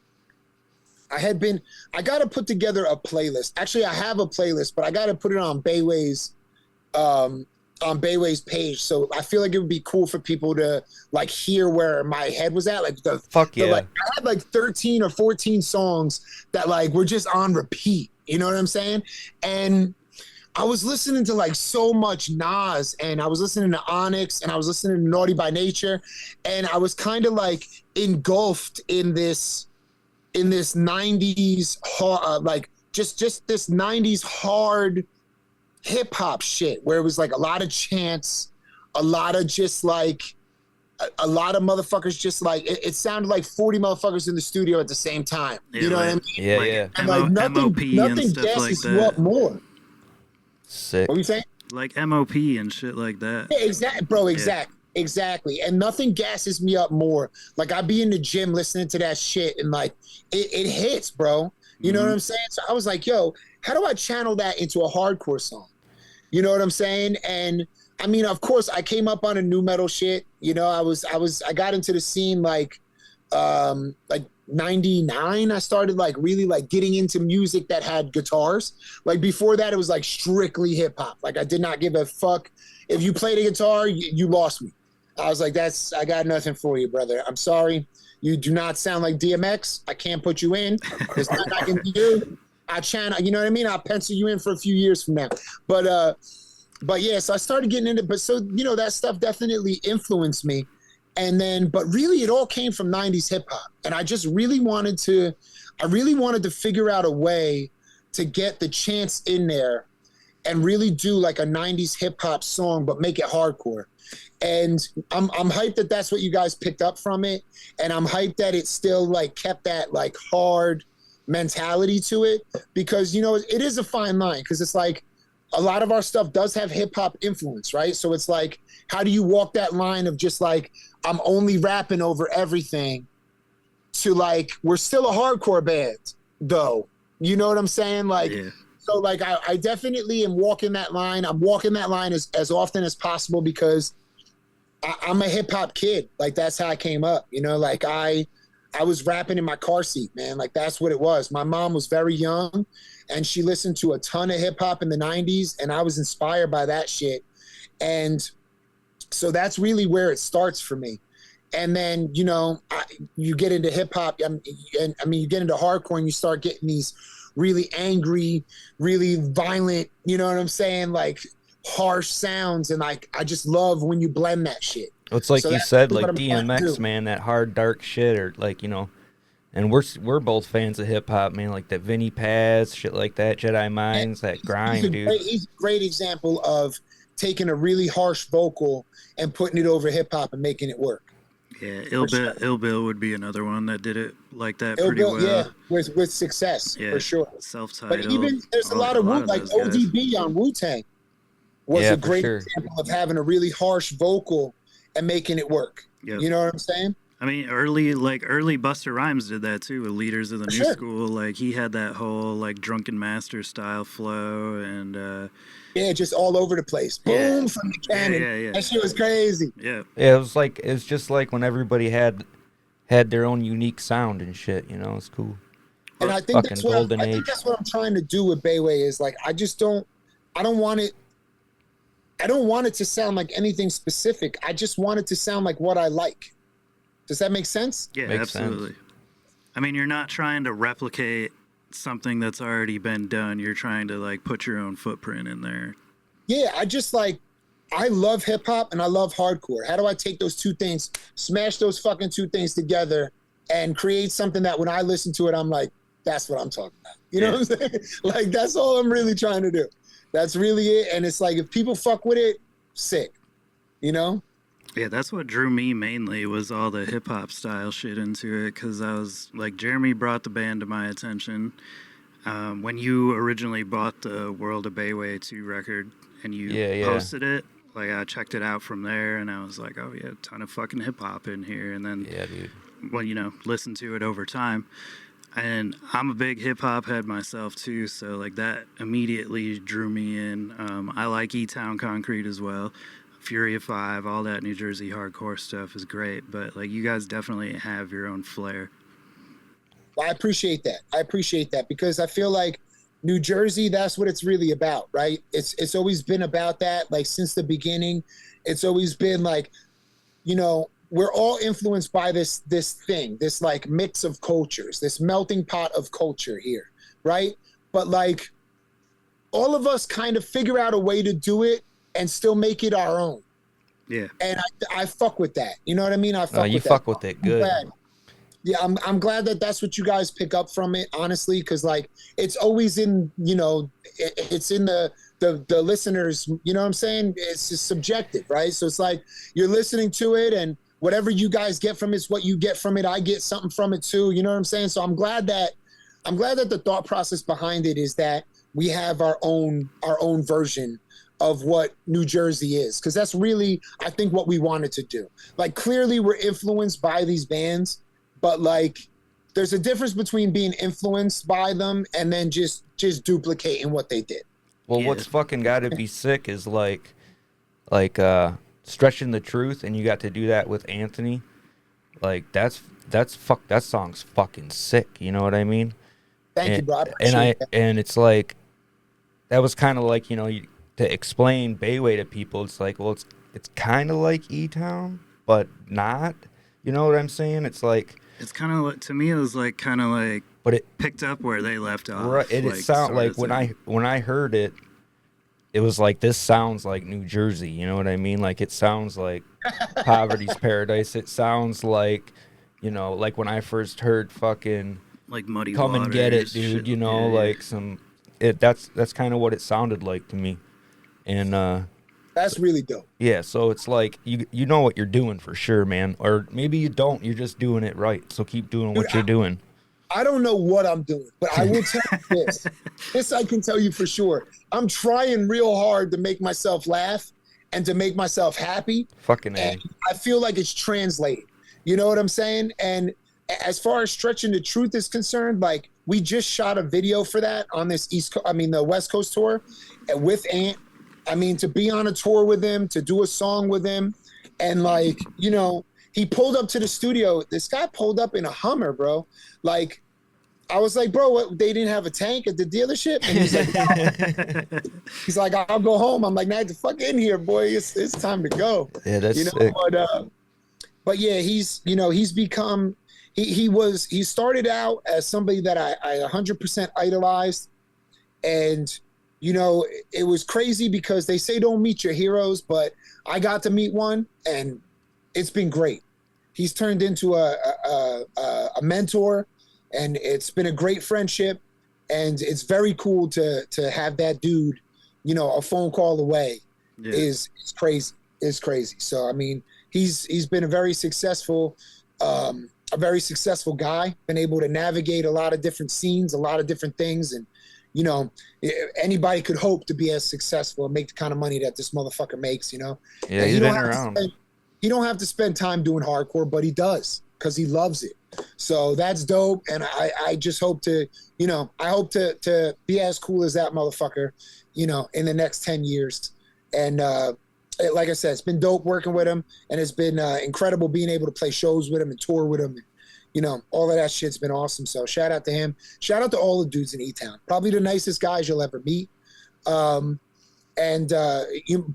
I got to put together a playlist. Actually, I have a playlist, but I got to put it on Bayway's page. So I feel like it would be cool for people to like hear where my head was at. Like like I had like 13 or 14 songs that like were just on repeat. You know what I'm saying? And I was listening to like so much Nas, and I was listening to Onyx, and I was listening to Naughty by Nature, and I was kind of like engulfed in this 90s like just this 90s hard hip hop shit where it was like a lot of chants, a lot of just like a lot of motherfuckers just like it sounded like 40 motherfuckers in the studio at the same time. Yeah, you know like, what I mean? Yeah, like yeah. And like nothing gasses you up more. Sick. What were you saying? Like MOP and shit like that. Yeah, exactly, bro. Exactly. And nothing gasses me up more. Like I be in the gym listening to that shit, and like it hits, bro. You know what I'm saying? So I was like, yo, how do I channel that into a hardcore song? You know what I'm saying? And I mean, of course, I came up on a new metal shit. You know, I got into the scene like 99. I started like really like getting into music that had guitars. Like before that, it was like strictly hip hop. Like I did not give a fuck if you played a guitar, you lost me. I was like, I got nothing for you, brother. I'm sorry. You do not sound like DMX. I can't put you in. There's nothing I can do. You know what I mean? I'll pencil you in for a few years from now. But yeah, so I started getting into, that stuff definitely influenced me. And then, but really it all came from 90s hip hop. And I just really wanted to figure out a way to get the chants in there and really do like a 90s hip hop song, but make it hardcore. And I'm hyped that that's what you guys picked up from it. And I'm hyped that it still like kept that like hard mentality to it, because, it is a fine line, because it's like a lot of our stuff does have hip hop influence, right? So it's like, how do you walk that line of just like, I'm only rapping over everything, to like, we're still a hardcore band though. You know what I'm saying? Like, yeah. So like, I definitely am walking that line. I'm walking that line as often as possible, because I'm a hip hop kid. Like, that's how I came up, like I was rapping in my car seat, man. Like, that's what it was. My mom was very young and she listened to a ton of hip hop in the 90s, and I was inspired by that shit. And so that's really where it starts for me. And then, you get into hip hop, you get into hardcore, and you start getting these really angry, really violent, you know what I'm saying? Like, harsh sounds. And like, I just love when you blend that shit. It's like, so you said, like DMX, man, that hard, dark shit, or like, and we're both fans of hip hop, man, like that Vinnie Paz, shit like that, Jedi Minds, that grind, dude. He's a great example of taking a really harsh vocal and putting it over hip hop and making it work. Yeah, Ill Bill would be another one that did it like that pretty well. Yeah, with success, for sure. Self-titled. But even there's a lot of like ODB on Wu-Tang was a great example of having a really harsh vocal and making it work. Yep. You know what I'm saying? I mean, early Busta Rhymes did that too with Leaders of the New School. Like, he had that whole like Drunken Master style flow, and just all over the place. Boom from the cannon. Yeah. That shit was crazy. Yeah. Yeah, it's just like when everybody had their own unique sound and shit. It's cool. And I think that's what I'm trying to do with Bayway is like, I don't want it to sound like anything specific. I just want it to sound like what I like. Does that make sense? Yeah, Makes absolutely. Sense. I mean, you're not trying to replicate something that's already been done. You're trying to like put your own footprint in there. Yeah, I love hip hop and I love hardcore. How do I take those two things, smash those fucking two things together, and create something that when I listen to it, I'm like, that's what I'm talking about. You know what I'm saying? Like, that's all I'm really trying to do. That's really it. And it's like, if people fuck with it, sick. Yeah, that's what drew me mainly, was all the hip hop style shit into it, because I was like, Jeremy brought the band to my attention. When you originally bought the World of Bayway 2 record and you posted it, like, I checked it out from there and I was like, oh yeah, a ton of fucking hip hop in here. And then, listen to it over time. And I'm a big hip hop head myself too, so like that immediately drew me in. I like E-Town Concrete as well. Fury of Five, all that New Jersey hardcore stuff is great, but like, you guys definitely have your own flair. Well, I appreciate that because I feel like New Jersey, that's what it's really about, right? It's always been about that, like, since the beginning. It's always been like, we're all influenced by this thing, this like mix of cultures, this melting pot of culture here, right? But like, all of us kind of figure out a way to do it and still make it our own. Yeah. And I fuck with that. You know what I mean? You fuck with it. Good. I'm glad that that's what you guys pick up from it, honestly, because like, it's always in, it's in the listeners, you know what I'm saying? It's just subjective, right? So it's like, you're listening to it, and whatever you guys get from it's what you get from it. I get something from it too. You know what I'm saying? So I'm glad that the thought process behind it is that we have our own version of what New Jersey is, because that's really, I think, what we wanted to do. Like, clearly we're influenced by these bands, but like, there's a difference between being influenced by them and then just duplicating what they did. Well, what's fucking got to be sick is like Stretching the Truth, and you got to do that with Anthony. Like, that song's fucking sick. You know what I mean? Thank you, bro. And it's like, that was kind of like, to explain Bayway to people. It's like, well, it's kind of like E-Town, but not. You know what I'm saying? It's like, It's kind of like, to me, it was like kind of like but it picked up where they left off. right. It sound like when I heard it, it was like, this sounds like New Jersey. You know what I mean? Like, it sounds like Poverty's Paradise. It sounds like, you know, like when I first heard fucking like Muddy Come and Get It, Waters, dude. shit. You know, Yeah, like some. That's kind of what it sounded like to me, and That's really dope. yeah. So it's like you know what you're doing for sure, man. Or maybe you don't. You're just doing it right. So keep doing what you're doing. I don't know what I'm doing, but I will tell you this. This I can tell you for sure. I'm trying real hard to make myself laugh and to make myself happy. Fucking A. And I feel like it's translated. You know what I'm saying? And as far as Stretching the Truth is concerned, like, we just shot a video for that on this the West Coast tour with Ant. I mean, to be on a tour with him, to do a song with him, and like, you know, he pulled up to the studio. This guy pulled up in a Hummer, bro. Like, I was like, bro, what, they didn't have a tank at the dealership? And he's like, no. He's like, I'll go home. I'm like, nah, get the fuck in here, boy. It's time to go. Yeah, that's sick. But yeah, he's become, he started out as somebody that I 100% idolized. And, you know, it was crazy because they say don't meet your heroes, but I got to meet one and it's been great. He's turned into a mentor, and it's been a great friendship, and it's very cool to have that dude, you know, a phone call away. Yeah. is crazy. It's crazy. So I mean, he's been a very successful guy, been able to navigate a lot of different scenes, a lot of different things, and you know, anybody could hope to be as successful and make the kind of money that this motherfucker makes, you know. Yeah, he's been around. He don't have to spend time doing hardcore, but he does because he loves it. So that's dope. And I just hope to, you know, I hope to be as cool as that motherfucker, you know, in the next 10 years. And like I said, it's been dope working with him, and it's been incredible being able to play shows with him and tour with him. And, you know, all of that shit's been awesome. So shout out to him. Shout out to all the dudes in E-Town. Probably the nicest guys you'll ever meet. And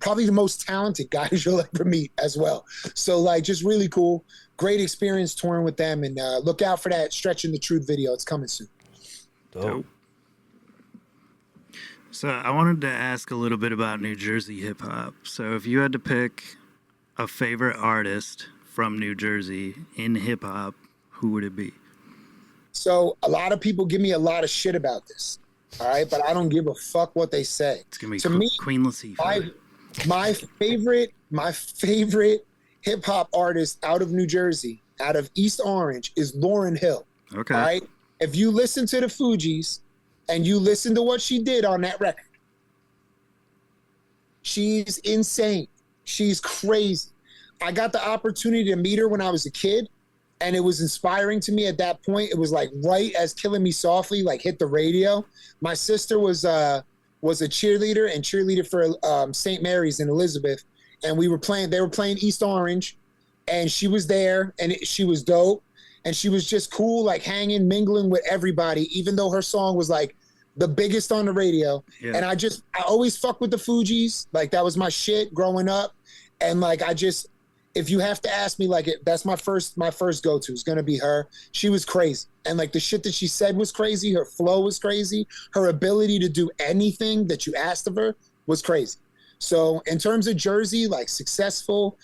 probably the most talented guys you'll ever meet as well. So like, just really cool, great experience touring with them, and look out for that Stretching the Truth video. It's coming soon. Dope. So I wanted to ask a little bit about New Jersey hip hop. So if you had to pick a favorite artist from New Jersey in hip hop, who would it be? So a lot of people give me a lot of shit about this. All right, but I don't give a fuck what they say. It's gonna be to me, Queen Latifah. My favorite hip hop artist out of New Jersey, out of East Orange, is Lauryn Hill. Okay. All right. If you listen to the Fugees and you listen to what she did on that record, she's insane. She's crazy. I got the opportunity to meet her when I was a kid, and it was inspiring to me at that point. It was like right as Killing Me Softly like hit the radio. My sister was a cheerleader for St. Mary's in Elizabeth, and they were playing East Orange, and she was there, and she was dope, and she was just cool, like hanging, mingling with everybody, even though her song was like the biggest on the radio. Yeah. And I always fuck with the Fugees. Like, that was my shit growing up. And like, if you have to ask me, like, that's my first go-to is going to be her. She was crazy. And like, the shit that she said was crazy. Her flow was crazy. Her ability to do anything that you asked of her was crazy. So in terms of Jersey, like, successful,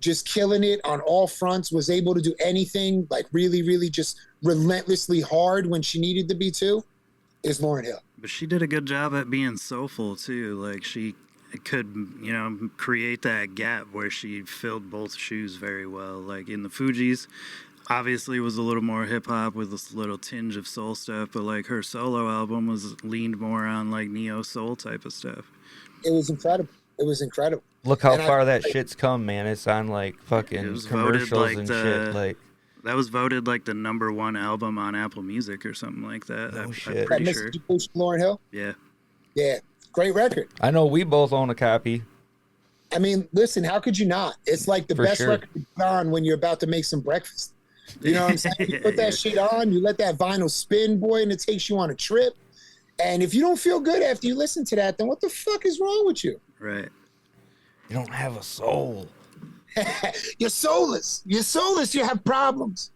just killing it on all fronts, was able to do anything, like really, really just relentlessly hard when she needed to be too, is Lauryn Hill. But she did a good job at being soulful too. Like, she could, you know, create that gap where she filled both shoes very well. Like in the Fugees, obviously was a little more hip hop with this little tinge of soul stuff, but like her solo album was leaned more on like neo soul type of stuff. It was incredible. Look how far that shit's come, man. It's on like fucking commercials like and shit. Like, that was voted like the #1 album on Apple Music or something like that. Oh, I'm shit. pretty sure. Lauryn Hill? Yeah. Yeah. Great record. I know we both own a copy. I mean, listen, how could you not? It's like the best record to put on when you're about to make some breakfast. You know what I'm saying? You put that shit on, you let that vinyl spin, boy, and it takes you on a trip. And if you don't feel good after you listen to that, then what the fuck is wrong with you? Right. You don't have a soul. You're soulless. You're soulless. You have problems.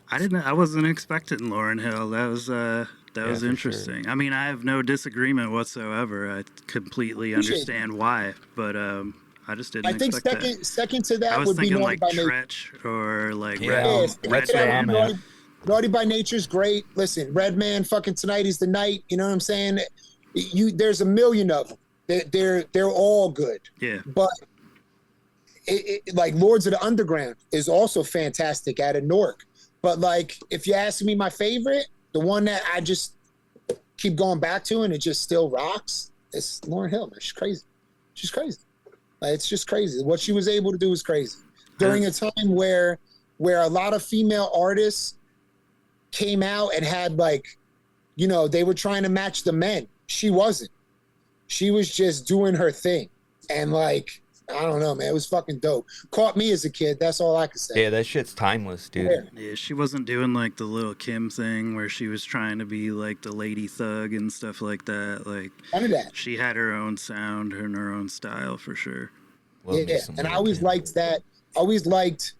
I wasn't expecting Lauryn Hill. That was interesting. Sure. I mean, I have no disagreement whatsoever. I completely understand why, but I just didn't I think expect that. second to I that was would be thinking Naughty like by Nature. Tretch or like Yeah, Second to that I'm would be at. Naughty by Nature's great. Listen, Redman, fucking Tonight is the Night. You know what I'm saying? There's a million of them. They're all good. Yeah. But like Lords of the Underground is also fantastic out of Newark. But like, if you ask me my favorite, the one that I just keep going back to and it just still rocks, it's Lauryn Hill, man. She's crazy. She's crazy. Like, it's just crazy. What she was able to do was crazy. During a time where a lot of female artists came out and had like, you know, they were trying to match the men. She wasn't. She was just doing her thing. And like, I don't know, man. It was fucking dope. Caught me as a kid. That's all I can say. Yeah, that shit's timeless, dude. Yeah, she wasn't doing like the Lil' Kim thing where she was trying to be like the lady thug and stuff like that. Like, none of that. She had her own sound and her own style for sure. Yeah, and I always liked that. I always liked,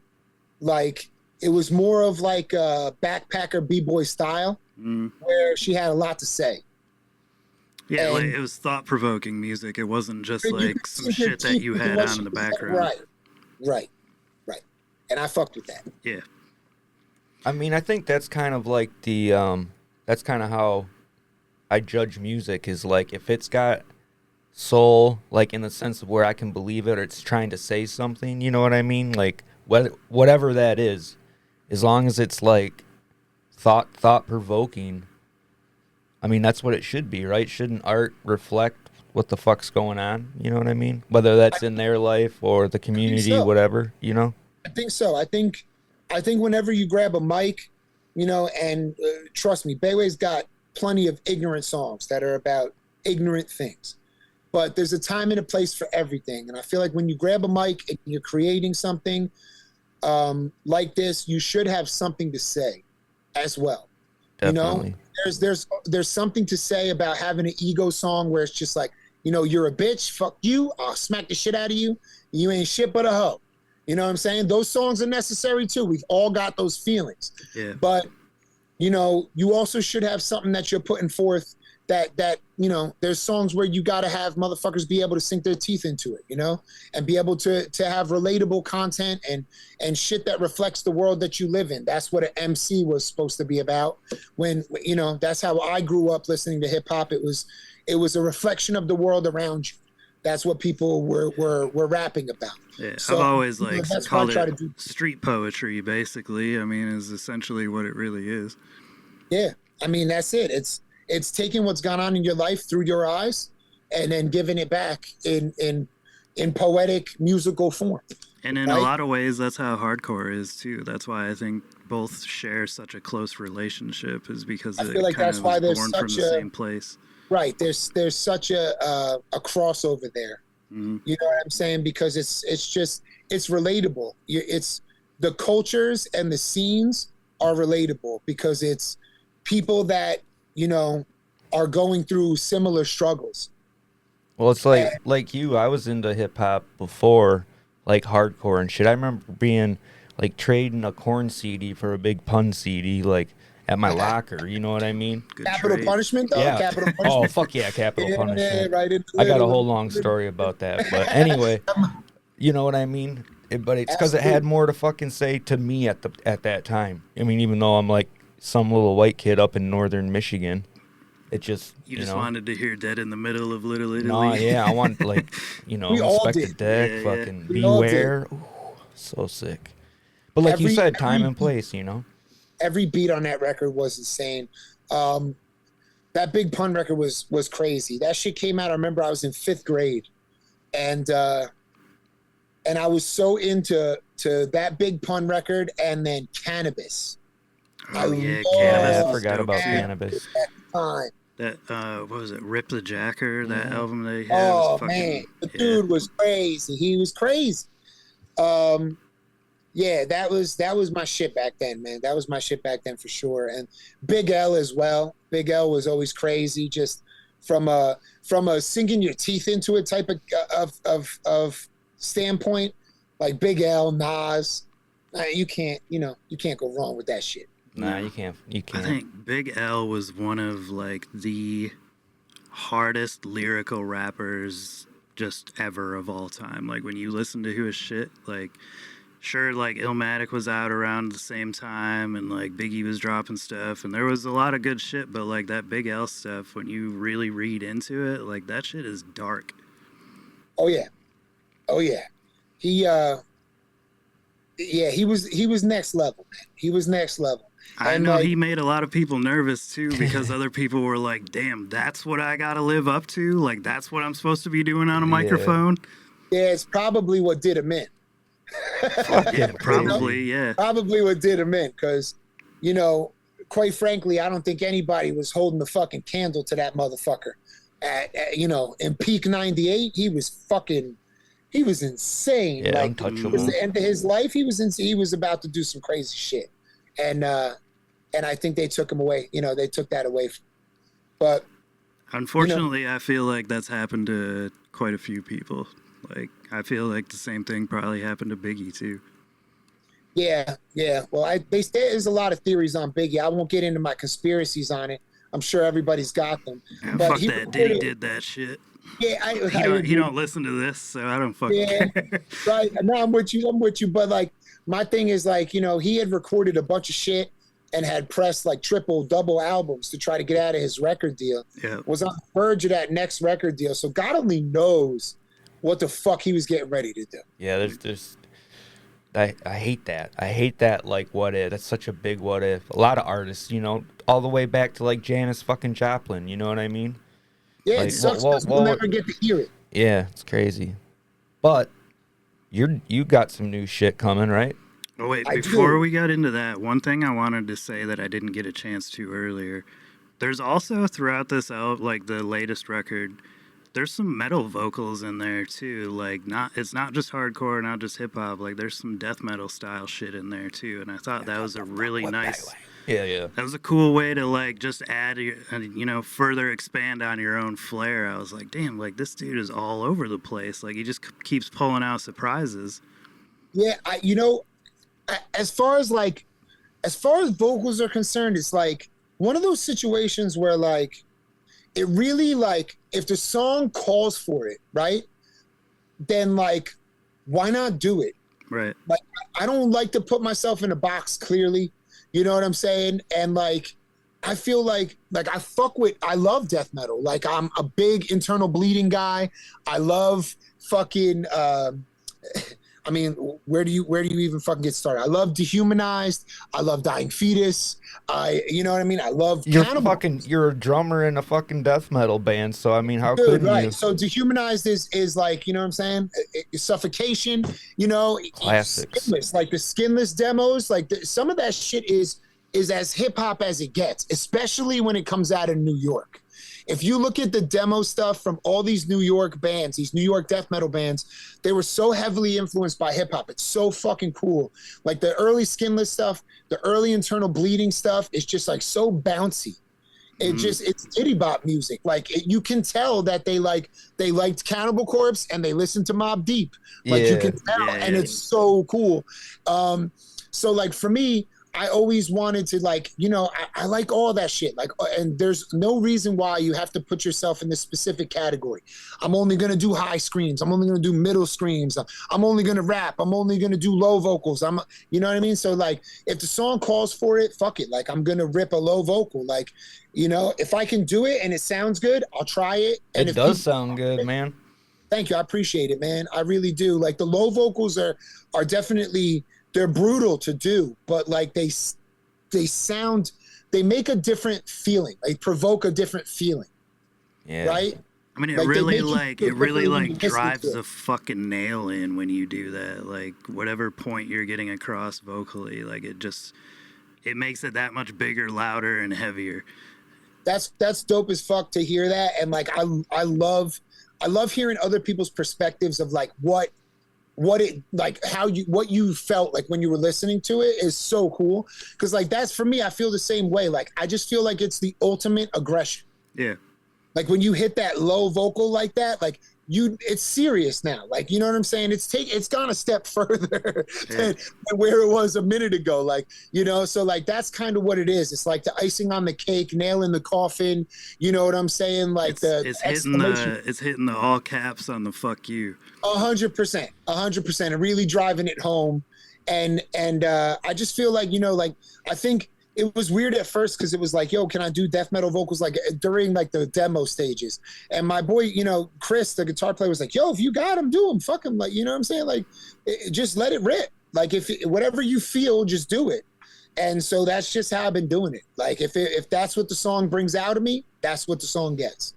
like, it was more of like a backpacker b-boy style where she had a lot to say. Yeah, And like it was thought-provoking music. It wasn't just like some shit that you had on in the background. Right. And I fucked with that. Yeah. I mean, I think that's kind of like the, that's kind of how I judge music is like if it's got soul, like in the sense of where I can believe it or it's trying to say something, you know what I mean? Like whatever that is, as long as it's like thought-provoking, I mean, that's what it should be, right? Shouldn't art reflect what the fuck's going on? You know what I mean? Whether that's in their life or the community, whatever, you know? I think so. I think whenever you grab a mic, you know, and trust me, Bayway's got plenty of ignorant songs that are about ignorant things. But there's a time and a place for everything. And I feel like when you grab a mic and you're creating something like this, you should have something to say as well. Definitely. You know, there's something to say about having an ego song where it's just like, you know, you're a bitch, fuck you, I'll smack the shit out of you, you ain't shit but a hoe. You know what I'm saying? Those songs are necessary too. We've all got those feelings. Yeah. But, you know, you also should have something that you're putting forth that you know, there's songs where you got to have motherfuckers be able to sink their teeth into it, you know, and be able to have relatable content and shit that reflects the world that you live in. That's what an MC was supposed to be about. When, you know, that's how I grew up listening to hip hop. It was a reflection of the world around you. That's what people were rapping about. Yeah, so, I've always like called it do. street poetry, basically. I mean, is essentially what it really is. Yeah, I mean, that's it. It's taking what's gone on in your life through your eyes and then giving it back in poetic musical form. And in a lot of ways, that's how hardcore is too. That's why I think both share such a close relationship, is because it like kind that's of why was there's born from such the a- same place. Right. There's such a crossover there. Mm-hmm. You know what I'm saying? Because it's relatable. It's the cultures and the scenes are relatable because it's people that, you know, are going through similar struggles. Well, it's like you, I was into hip hop before, like hardcore and shit. I remember being like trading a Korn CD for a Big Pun CD, like at my locker. You know what I mean? Good Capital trade. Punishment, though. Yeah. Capital Oh, Punishment. fuck yeah, Capital Punishment. Right. I got a whole long story about that, but anyway, you know what I mean. But it's because it had more to fucking say to me at that time. I mean, even though I'm like some little white kid up in northern Michigan, it just You just know, wanted to hear Dead in the Middle of Little Italy. No, yeah, I want like you know, We all Inspect the did. Deck, Yeah, fucking We all Beware. Ooh, so sick. But like you said, time and place, you know. Every beat on that record was insane. That Big Pun record was crazy. That shit came out. I remember I was in 5th grade, and I was so into that Big Pun record, and then Cannabis. Oh yeah, I Cannabis. I was forgot dope, about too. Cannabis. Time. That what was it? Rip the Jacker. That Mhm. album they had Oh was fucking. man, the yeah. dude was crazy. He was crazy. Yeah, that was my shit back then, man. That was my shit back then for sure. And Big L as well. Big L was always crazy, just from a sinking your teeth into it type of standpoint. like Big L, Nas. You can't go wrong with that shit. Nah, you can't. I think Big L was one of like the hardest lyrical rappers just ever of all time. Like when you listen to his shit, like sure, like Illmatic was out around the same time, and like Biggie was dropping stuff, and there was a lot of good shit. But like that Big L stuff, when you really read into it, like that shit is dark. Oh yeah. He was next level, man. He was next level. I know he made a lot of people nervous too, because other people were like, damn, that's what I gotta live up to? Like that's what I'm supposed to be doing on a microphone? Yeah, it's probably what did him in. Yeah, probably, yeah. Probably what did him in, because, quite frankly, I don't think anybody was holding the fucking candle to that motherfucker. In peak 98, he was insane. Yeah, like, untouchable. At the end of his life, he was about to do some crazy shit. And I think they took him away. They took that away from him. But unfortunately, I feel like that's happened to quite a few people. Like, I feel like the same thing probably happened to Biggie too. Yeah. Well, there's a lot of theories on Biggie. I won't get into my conspiracies on it. I'm sure everybody's got them. Yeah, but fuck that. Diddy did that shit. Yeah, he don't listen to this, so I don't fucking care. Right. No, I'm with you. But like, my thing is like, he had recorded a bunch of shit and had pressed like triple, double albums to try to get out of his record deal. Yeah. Was on the verge of that next record deal. So God only knows what the fuck he was getting ready to do. Yeah, I hate that. I hate that, like, what if. That's such a big what if. A lot of artists, all the way back to, like, Janis fucking Joplin, you know what I mean? Yeah, like, it sucks because we'll never get to hear it. Yeah, it's crazy. But you got some new shit coming, right? Oh, wait, before we got into that, one thing I wanted to say that I didn't get a chance to earlier. There's also, throughout this album, like, the latest record, there's some metal vocals in there too. Like, it's not just hardcore, not just hip hop. Like, there's some death metal style shit in there too. And I thought that was a really nice. Yeah. That was a cool way to like just add, further expand on your own flair. I was like, damn, like this dude is all over the place. Like he just keeps pulling out surprises. Yeah, as far as vocals are concerned, it's like one of those situations where like it really like if the song calls for it, right? Then like why not do it? Right. Like I don't like to put myself in a box clearly. You know what I'm saying? And like I feel like I love death metal. Like I'm a big Internal Bleeding guy. I love fucking I mean, where do you even fucking get started? I love Dehumanized. I love Dying Fetus. You know what I mean? I love Cannibal. You're a drummer in a fucking death metal band, so I mean, how couldn't right. you? So Dehumanized is like, you know what I'm saying? Suffocation, classics. Skinless, like the Skinless demos, like some of that shit is as hip hop as it gets, especially when it comes out of New York. If you look at the demo stuff from all these New York bands, these New York death metal bands, they were so heavily influenced by hip hop. It's so fucking cool. Like the early Skinless stuff, the early Internal Bleeding stuff is just like so bouncy. It's titty bop music. Like you can tell that they liked Cannibal Corpse and they listened to Mobb Deep. Like you can tell, and it's so cool. So like for me, I always wanted to I like all that shit. Like, and there's no reason why you have to put yourself in this specific category. I'm only going to do high screams. I'm only going to do middle screams. I'm only going to rap. I'm only going to do low vocals. You know what I mean? So like, if the song calls for it, fuck it. Like I'm going to rip a low vocal. Like, if I can do it and it sounds good, I'll try it. And it does sound good, man. Thank you. I appreciate it, man. I really do. Like the low vocals are definitely, they're brutal to do, but like they make a different feeling. They provoke a different feeling. Yeah. Right? I mean, it really drives a fucking nail in when you do that. Like whatever point you're getting across vocally, like it makes it that much bigger, louder, and heavier. That's dope as fuck to hear that. And like I love hearing other people's perspectives of like what you felt like when you were listening to it is so cool. Cause like, that's for me, I feel the same way. Like, I just feel like it's the ultimate aggression. Yeah. Like when you hit that low vocal like that, like it's serious now. Like, you know what I'm saying? It's gone a step further than where it was a minute ago. Like, you know, so like that's kind of what it is. It's like the icing on the cake, nail in the coffin. You know what I'm saying? Like it's hitting the all caps on the fuck you. 100%, and really driving it home. And I just feel like, you know, like I think it was weird at first because it was like, yo, can I do death metal vocals like during like the demo stages? And my boy, you know, Chris, the guitar player, was like, yo, if you got him, do him, fuck him. Like, you know what I'm saying? Like, just let it rip. Like, if whatever you feel, just do it. And so that's just how I've been doing it. Like, if that's what the song brings out of me, that's what the song gets.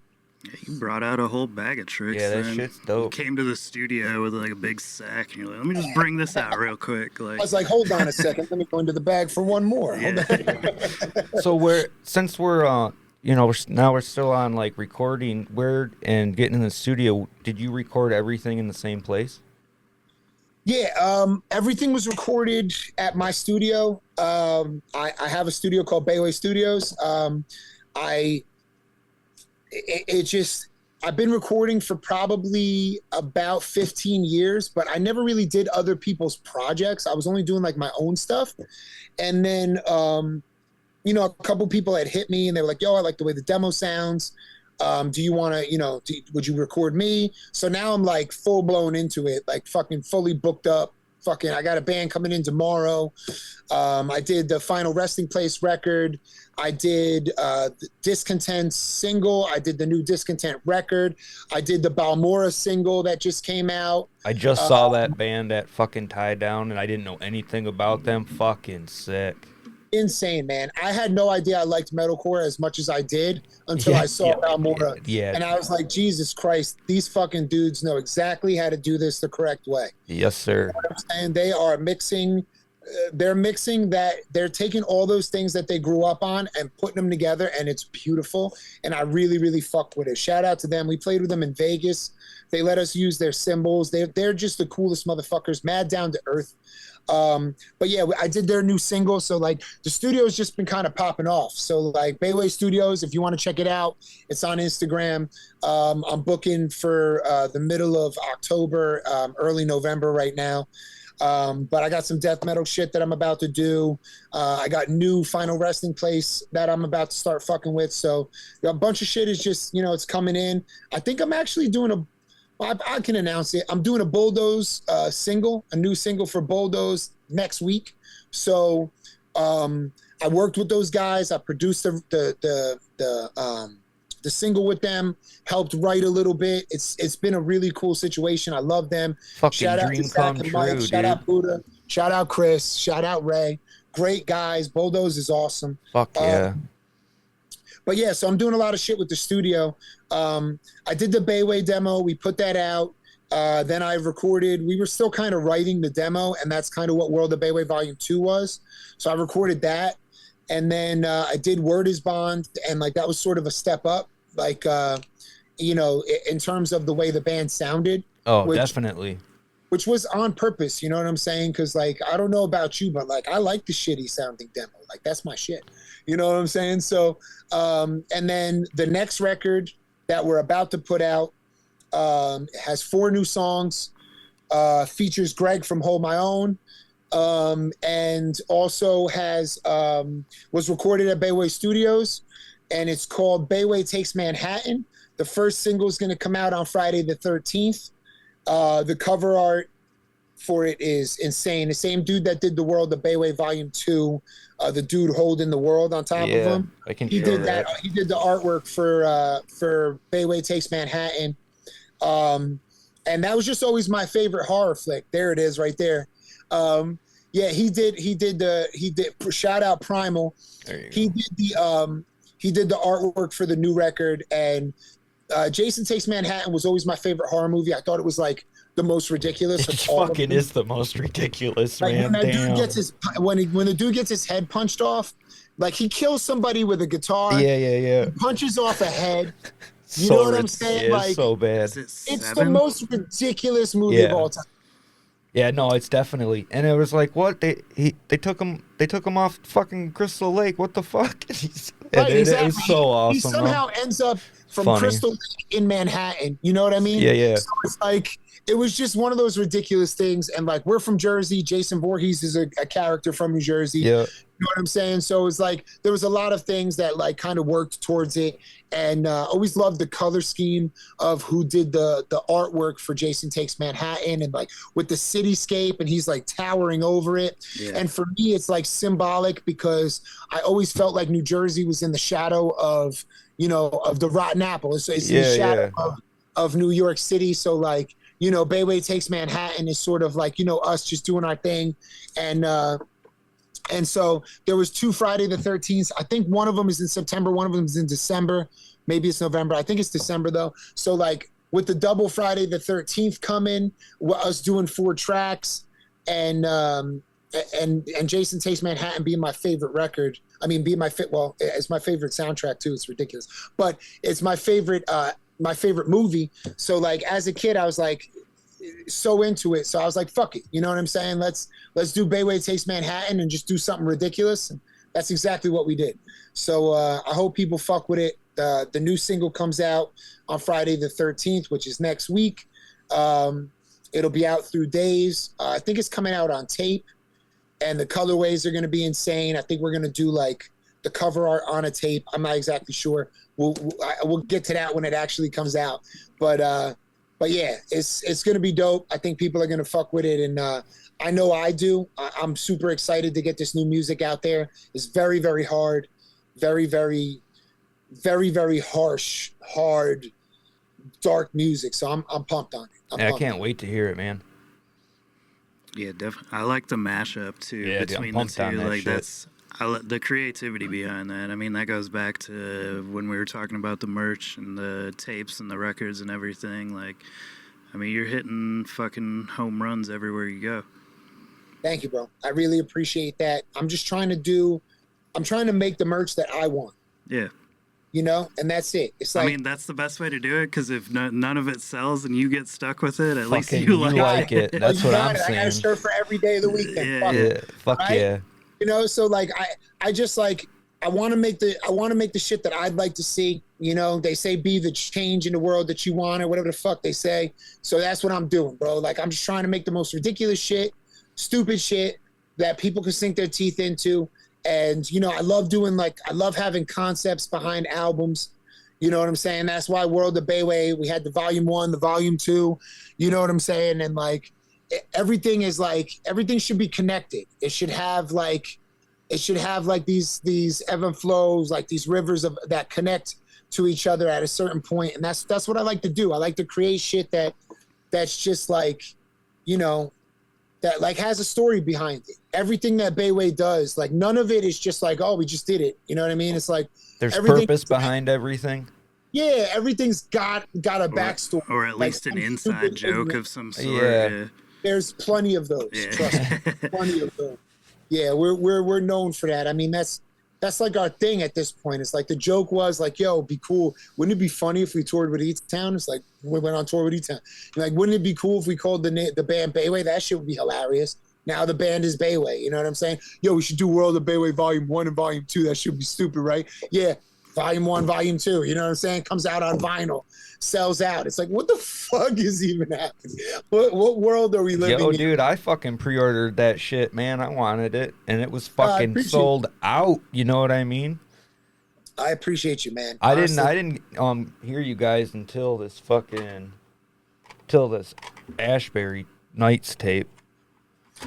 Yeah, you brought out a whole bag of tricks. Yeah, that shit's dope. You came to the studio with like a big sack, and you're like, let me just bring this out real quick. Like, I was like, hold on a second, let me go into the bag for one more. Yeah. So since we're you know, we're still on like recording, and getting in the studio, did you record everything in the same place? Yeah, everything was recorded at my studio. I have a studio called Bayway Studios. I've been recording for probably about 15 years, but I never really did other people's projects. I was only doing like my own stuff. And then, you know, a couple people had hit me and they were like, yo, I like the way the demo sounds. Do you want to, you know, would you record me? So now I'm like full blown into it, like fucking fully booked up. I got a band coming in tomorrow. I did the Final Resting Place record. I did the Discontent single. I did the new Discontent record. I did the Balmora single that just came out. I just saw that band at fucking Tie Down, and I didn't know anything about them. Fucking sick. Insane, man. I had no idea I liked metalcore as much as I did until I saw Balmora. Yeah. And I was like, Jesus Christ, these fucking dudes know exactly how to do this the correct way. Yes, sir. You know what I'm saying? They are mixing. They're taking all those things that they grew up on and putting them together, and it's beautiful. And I really, really fucked with it. Shout out to them. We played with them in Vegas. They let us use their cymbals. They're just the coolest motherfuckers, mad down to earth. But yeah, I did their new single. So like the studio's just been kind of popping off. So like Bayway Studios, if you want to check it out, it's on Instagram. I'm booking for the middle of October, early November right now. But I got some death metal shit that I'm about to do. I got new Final Resting Place that I'm about to start fucking with. So a bunch of shit is just, you know, it's coming in. I think I'm actually doing I can announce it. I'm doing a Bulldoze single, a new single for Bulldoze next week. So I worked with those guys. I produced the single with them, helped write a little bit. It's been a really cool situation. I love them. Fucking shout out dream to Zach come and Mike. true, Shout dude. out Buddha. Shout out Chris. Shout out Ray. Great guys. Bulldoze is awesome. Fuck yeah. But yeah, so I'm doing a lot of shit with the studio. I did the Bayway demo. We put that out. Then I recorded. We were still kind of writing the demo, and that's kind of what World of Bayway Volume 2 was. So I recorded that. And then I did Word is Bond, and like that was sort of a step up, like, you know, in terms of the way the band sounded. Oh, definitely. Which was on purpose, you know what I'm saying? Because like, I don't know about you, but like, I like the shitty sounding demo. Like, that's my shit. You know what I'm saying? So, and then the next record that we're about to put out has 4 new songs, features Greg from Hold My Own, and also was recorded at Bayway Studios, and it's called Bayway Takes Manhattan. The first single is going to come out on Friday the 13th. The cover art for it is insane. The same dude that did the World of Bayway Volume 2, the dude holding the world on top of him. He did that. He did the artwork for Bayway Takes Manhattan. And that was just always my favorite horror flick. There it is right there. Yeah, he did shout out Primal. He did the artwork for the new record, and Jason Takes Manhattan was always my favorite horror movie. I thought it was like the most ridiculous. It fucking is the most ridiculous, like, man. When the dude gets his head punched off, like he kills somebody with a guitar. Yeah. He punches off a head. You know what I'm saying? Yeah, like, so bad. It's the most ridiculous movie of all time. Yeah, no, it's definitely. And it was like, what? They took him off fucking Crystal Lake. What the fuck? Right, exactly. It was so awesome. He somehow ends up from Funny. Crystal Lake in Manhattan. You know what I mean? Yeah. So it's like, it was just one of those ridiculous things. And like, we're from Jersey. Jason Voorhees is a character from New Jersey. Yeah. You know what I'm saying? So it's like, there was a lot of things that like kind of worked towards it. And always loved the color scheme of who did the artwork for Jason Takes Manhattan, and like with the cityscape, and he's like towering over it. Yeah. And for me, it's like symbolic because I always felt like New Jersey was in the shadow of, you know, of the rotten apple. It's in the shadow of New York City. So like, you know, Bayway Takes Manhattan is sort of like, you know, us just doing our thing. And so there was 2 Friday the 13th. I think one of them is in September. One of them is in December. Maybe it's November. I think it's December though. So like with the double Friday the 13th coming, us doing 4 tracks, and Jason Takes Manhattan being my favorite record. I mean, it's my favorite soundtrack too. It's ridiculous, but it's my favorite movie. So like as a kid, I was like so into it. So I was like, fuck it. You know what I'm saying? Let's do Bayway Takes Manhattan and just do something ridiculous. And that's exactly what we did. So I hope people fuck with it. The new single comes out on Friday the 13th, which is next week. It'll be out through days. I think it's coming out on tape, and the colorways are going to be insane. I think we're going to do like the cover art on a tape. I'm not exactly sure. We'll get to that when it actually comes out. But yeah, it's going to be dope. I think people are going to fuck with it, and I know I do. I'm super excited to get this new music out there. It's very, very hard, very, very, very, very harsh, hard, dark music. So I'm pumped on it. I can't wait to hear it, man. Yeah, definitely. I like the mashup too, Yeah, between dude, the two. that Like shit. the creativity behind that. I mean, that goes back to when we were talking about the merch and the tapes and the records and everything. Like, I mean, you're hitting fucking home runs everywhere you go. Thank you, bro. I really appreciate that. I'm trying to make the merch that I want. Yeah. You know, and that's it. It's like, I mean, that's the best way to do it, because if none of it sells and you get stuck with it, at least Fucking you like it. That's you what got I'm it. I got a saying. shirt for every day of the weekend. Yeah, Fuck yeah. it. Fuck Right? yeah. You know, so like I just like I want to make the shit that I'd like to see. You know, they say be the change in the world that you want, or whatever the fuck they say. So that's what I'm doing, bro. Like, I'm just trying to make the most ridiculous shit, stupid shit that people can sink their teeth into. And, you know, I love having concepts behind albums. You know what I'm saying? That's why World of Bayway, we had the volume 1, the volume 2, you know what I'm saying? And like, everything should be connected. It should have like these ebb and flows, like these rivers that connect to each other at a certain point. And that's what I like to do. I like to create shit that's just like, you know, that like has a story behind it. Everything that Bayway does, like none of it is just like, oh, we just did it. You know what I mean? It's like There's purpose behind everything. Yeah, everything's got a backstory, or at least an inside joke of some sort. Yeah. There's plenty of those. Yeah. Trust me, plenty of those. Yeah, we're known for that. I mean, that's like our thing at this point. It's like the joke was like, yo, it'd be cool. Wouldn't it be funny if we toured with E-Town? It's like we went on tour with E-Town. Like, wouldn't it be cool if we called the band Bayway? That shit would be hilarious. Now the band is Bayway. You know what I'm saying? Yo, we should do World of Bayway Volume 1 and Volume 2. That should be stupid, right? Yeah. Volume 1, Volume 2, you know what I'm saying? Comes out on vinyl, sells out. It's like, what the fuck is even happening? What world are we living in? Yo, dude, I fucking pre-ordered that shit, man. I wanted it, and it was fucking sold out. You know what I mean? I appreciate you, man. I didn't hear you guys until this Ashbury Nights tape.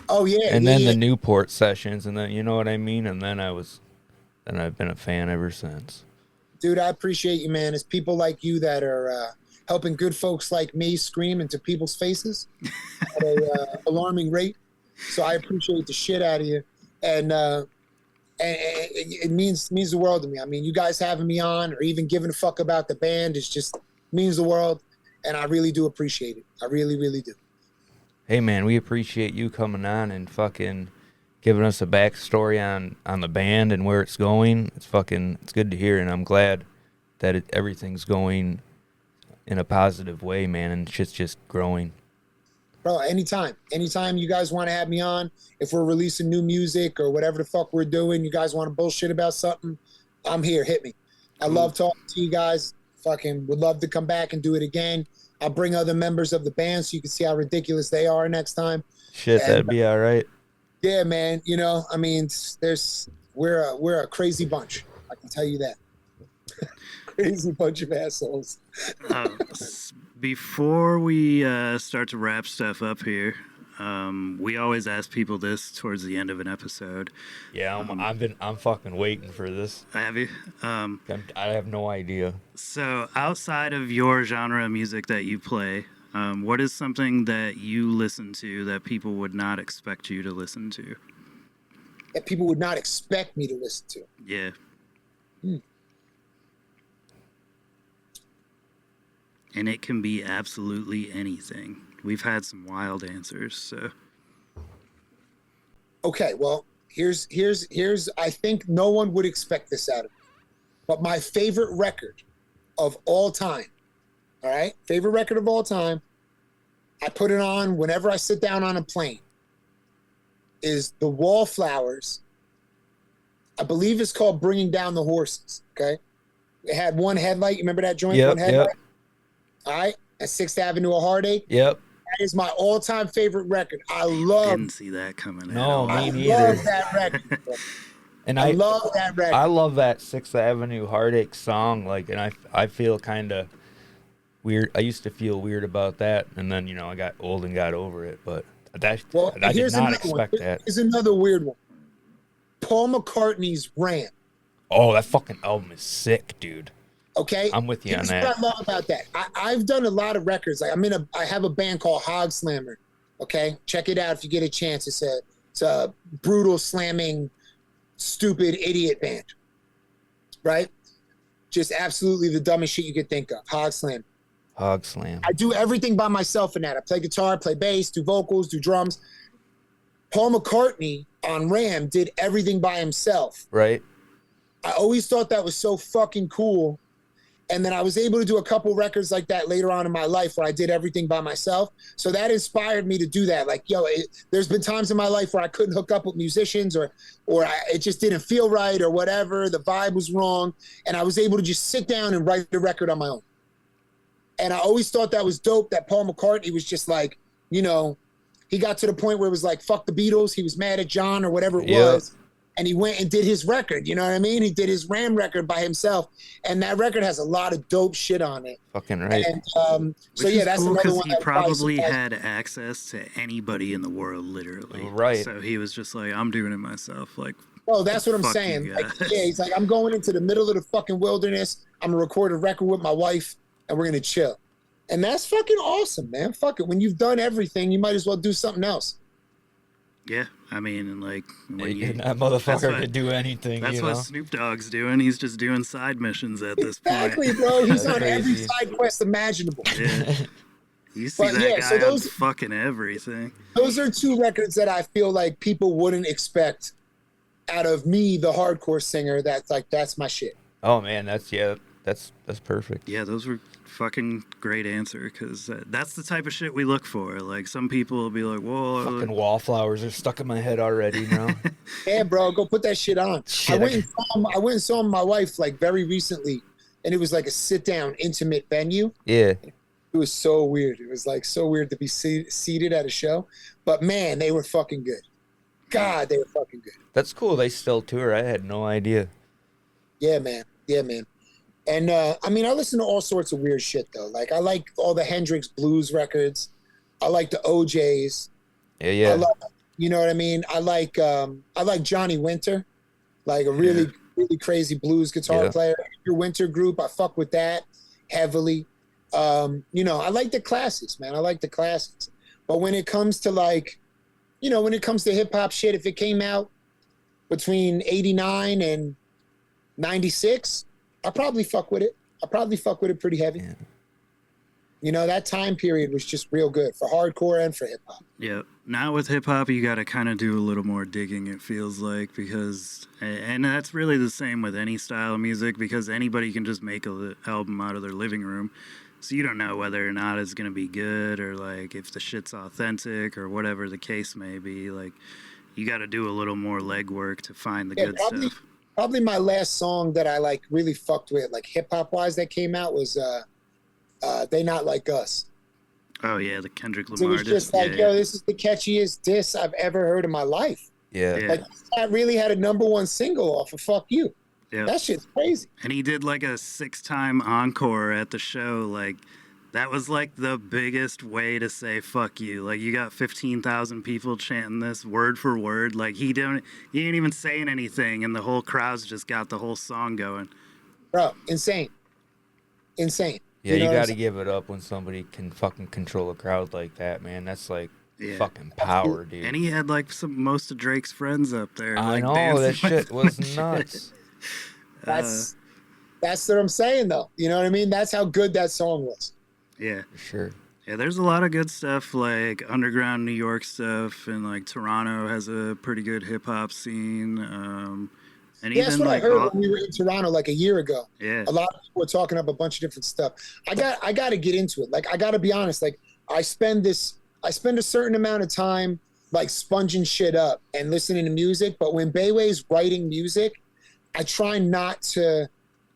Oh yeah, and then the Newport sessions, and then you know what I mean. And then I've been a fan ever since. Dude, I appreciate you, man. It's people like you that are helping good folks like me scream into people's faces at a alarming rate. So I appreciate the shit out of you, and it means the world to me. I mean, you guys having me on, or even giving a fuck about the band, is just means the world, and I really do appreciate it. I really, really do. Hey, man, we appreciate you coming on and fucking giving us a backstory on the band and where it's going. It's good to hear, and I'm glad that everything's going in a positive way, man, and shit's just growing. Bro, anytime you guys want to have me on, if we're releasing new music or whatever the fuck we're doing, you guys want to bullshit about something, I'm here. Hit me. I love talking to you guys. fucking would love to come back and do it again. I'll bring other members of the band so you can see how ridiculous they are next time. Shit, And, that'd be all right. Yeah, man. You know, I mean, we're a crazy bunch. I can tell you that. Crazy bunch of assholes. Before we start to wrap stuff up here, we always ask people this towards the end of an episode. Yeah, I'm fucking waiting for this. Have you? I have no idea. So outside of your genre of music that you play, what is something that you listen to that people would not expect you to listen to? That people would not expect me to listen to. Yeah. And it can be absolutely anything. We've had some wild answers, so. Okay, well, here's I think no one would expect this out of me. But my favorite record of all time, all right? Favorite record of all time, I put it on whenever I sit down on a plane, is the Wallflowers. I believe it's called Bringing Down the Horses, okay? It had one headlight. You remember that joint? Yep, one headlight? yep. All right, at 6th Avenue, a Heartache. Yep. That is my all-time favorite record. I Didn't see that coming. No, I me neither. love that record. And I love that record. I love that 6th Avenue Heartache song. Like, and I feel kind of weird. I used to feel weird about that, and then I got old and got over it. But I did not expect that. Here's another weird one. Paul McCartney's Ram. Oh, that fucking album is sick, dude. Okay, I'm with you on that. What I love about that. I've done a lot of records. Like I have a band called Hog Slammer. Okay, check it out if you get a chance. It's a brutal slamming, stupid idiot band. Right? Just absolutely the dumbest shit you could think of. Hog Slam. Hog Slam. I do everything by myself in that. I play guitar, play bass, do vocals, do drums. Paul McCartney on Ram did everything by himself. Right. I always thought that was so fucking cool. And then I was able to do a couple records like that later on in my life where I did everything by myself. So that inspired me to do that. Like, there's been times in my life where I couldn't hook up with musicians or it just didn't feel right or whatever. The vibe was wrong. And I was able to just sit down and write the record on my own. And I always thought that was dope that Paul McCartney was just like, he got to the point where it was like, fuck the Beatles. He was mad at John or whatever it was. And he went and did his record, you know what I mean? He did his Ram record by himself. And that record has a lot of dope shit on it. Fucking right. And that's cool another one. He probably had access to anybody in the world, literally. Right. So he was just like, I'm doing it myself. Like, well, that's what I'm saying. Like, he's like, I'm going into the middle of the fucking wilderness. I'm going to record a record with my wife and we're going to chill. And that's fucking awesome, man. Fuck it. When you've done everything, you might as well do something else. Yeah, I mean, like when that motherfucker could do anything. That's what Snoop Dogg's doing. He's just doing side missions at this point. Exactly, bro. He's on every side quest imaginable. Yeah. You see that guy on fucking everything. Those are two records that I feel like people wouldn't expect out of me, the hardcore singer. That's my shit. Oh man, that's perfect. Yeah, those were fucking great answer because that's the type of shit we look for. Like some people will be like, "Whoa, fucking Wallflowers are stuck in my head already now." Yeah, bro, go put that shit on. I went and saw my wife like very recently, and it was like a sit down, intimate venue. Yeah, it was so weird. It was like so weird to be seated at a show, but man, they were fucking good. God, they were fucking good. That's cool. They still tour. I had no idea. Yeah, man. Yeah, man. And I mean, I listen to all sorts of weird shit though. Like I like all the Hendrix blues records. I like the OJs. Yeah. You know what I mean? I like Johnny Winter, like a really crazy blues guitar player. Your Winter group, I fuck with that heavily. I like the classics, man. I like the classics. But when it comes to when it comes to hip hop shit, if it came out between 89 and 96, I probably fuck with it. I probably fuck with it pretty heavy. Yeah. That time period was just real good for hardcore and for hip hop. Yeah. Now with hip hop, you got to kind of do a little more digging, it feels like, and that's really the same with any style of music because anybody can just make an album out of their living room. So you don't know whether or not it's going to be good or like if the shit's authentic or whatever the case may be. Like you got to do a little more legwork to find the good stuff. Probably my last song that I like really fucked with, like hip hop wise, that came out was "They Not Like Us." Oh yeah, the Kendrick It Lamar. was just like, yo, this is the catchiest diss I've ever heard in my life. Yeah. Like, that really had a #1 single off of "Fuck You." Yep. That shit's crazy. And he did like a 6-time encore at the show. Like, that was like the biggest way to say "fuck you." Like, you got 15,000 people chanting this word for word. Like, he ain't even saying anything, and the whole crowd's just got the whole song going. Bro, insane. Yeah, you got to give it up when somebody can fucking control a crowd like that, man. That's like fucking power, dude. And he had like most of Drake's friends up there. I like, know, that shit was nuts. That's what I'm saying, though. You know what I mean? That's how good that song was. Yeah. For sure. Yeah, there's a lot of good stuff, like underground New York stuff, and like Toronto has a pretty good hip hop scene. And Yeah, that's even what like I heard when we were in Toronto like a year ago. Yeah. A lot of people were talking up a bunch of different stuff. I got to get into it. Like, I got to be honest. Like, I spend a certain amount of time like sponging shit up and listening to music. But when Bayway's writing music, I try not to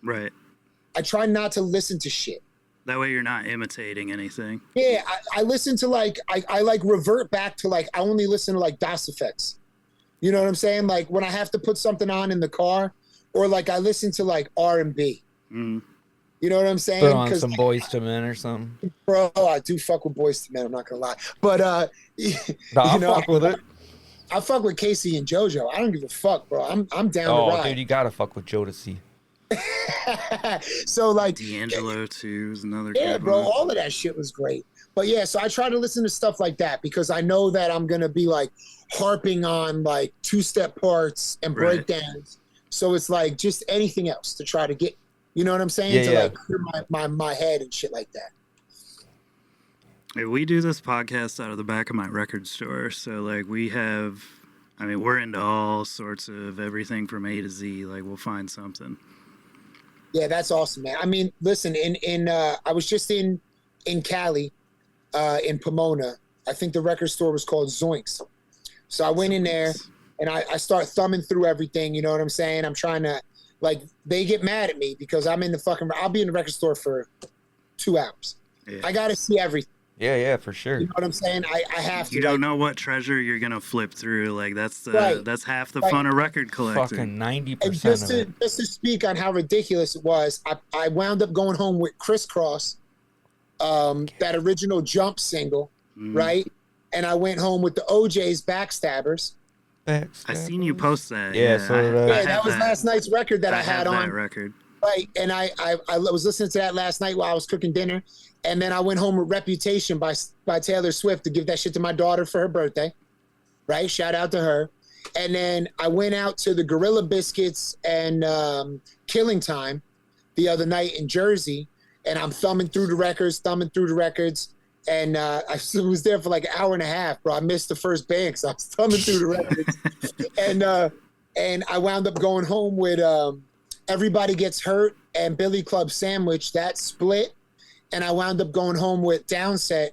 listen to shit. That way you're not imitating anything. Yeah, I listen to like I like revert back to like I only listen to like DOS effects. You know what I'm saying? Like when I have to put something on in the car, or like I listen to like R&B. Mm. You know what I'm saying? Put on some Boys II Men or something. Bro, I do fuck with Boys II Men. I'm not gonna lie, but I'll fuck with it. I fuck with Casey and JoJo. I don't give a fuck, bro. I'm down to ride. Oh, dude, you gotta fuck with Jodeci. So like D'Angelo too is another. Yeah, good bro. one. All of that shit was great. But yeah, so I try to listen to stuff like that because I know that I'm gonna be like harping on like 2-step parts and breakdowns. So it's like just anything else to try to get, you know what I'm saying? Like clear my head and shit like that. Hey, we do this podcast out of the back of my record store. So like we're into all sorts of everything from A to Z. Like we'll find something. Yeah, that's awesome, man. I mean, listen, I was just in Cali, in Pomona. I think the record store was called Zoinks. So I went in there and I start thumbing through everything. You know what I'm saying? I'm trying to, like, they get mad at me because I'll be in the record store for 2 hours. Yeah. I got to see everything. Yeah, for sure. You know what I'm saying? I have to. You don't know what treasure you're gonna flip through. Like that's half the fun of record collecting. Fucking 90% and just to speak on how ridiculous it was, I wound up going home with Crisscross, that original Jump single, right? And I went home with the OJ's Backstabbers. I seen you post that. Yeah, that was last night's record that I had on. That record. Right, and I was listening to that last night while I was cooking dinner, and then I went home with Reputation by Taylor Swift to give that shit to my daughter for her birthday, right? Shout out to her. And then I went out to the Gorilla Biscuits and Killing Time the other night in Jersey, and I'm thumbing through the records, and I was there for like an hour and a half, bro. I missed the first band because I was thumbing through the records, and I wound up going home with Everybody Gets Hurt and Billy Club Sandwich, that split. And I wound up going home with Downset,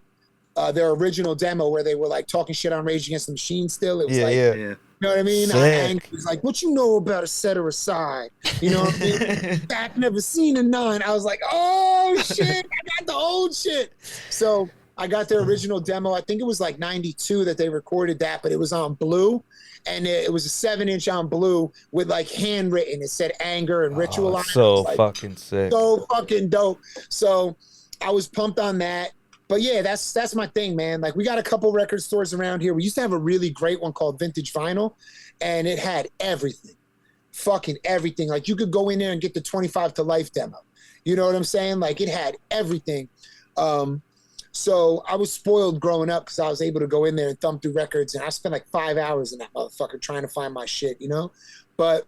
their original demo where they were like talking shit on Rage Against the Machine still. It was you know what I mean? And it was like, what you know about a Set Her Aside? You know what I mean? Back Never Seen a Nine. I was like, oh shit, I got the old shit. So I got their original demo. I think it was like 92 that they recorded that, but it was on blue. And it was a 7-inch on blue with like handwritten. It said Anger and Ritual on it. So like, fucking sick. So fucking dope. So I was pumped on that. But yeah, that's my thing, man. Like we got a couple record stores around here. We used to have a really great one called Vintage Vinyl, and it had everything. Fucking everything. Like you could go in there and get the 25 to Life demo. You know what I'm saying? Like it had everything. So I was spoiled growing up because I was able to go in there and thumb through records, and I spent like 5 hours in that motherfucker trying to find my shit, you know? But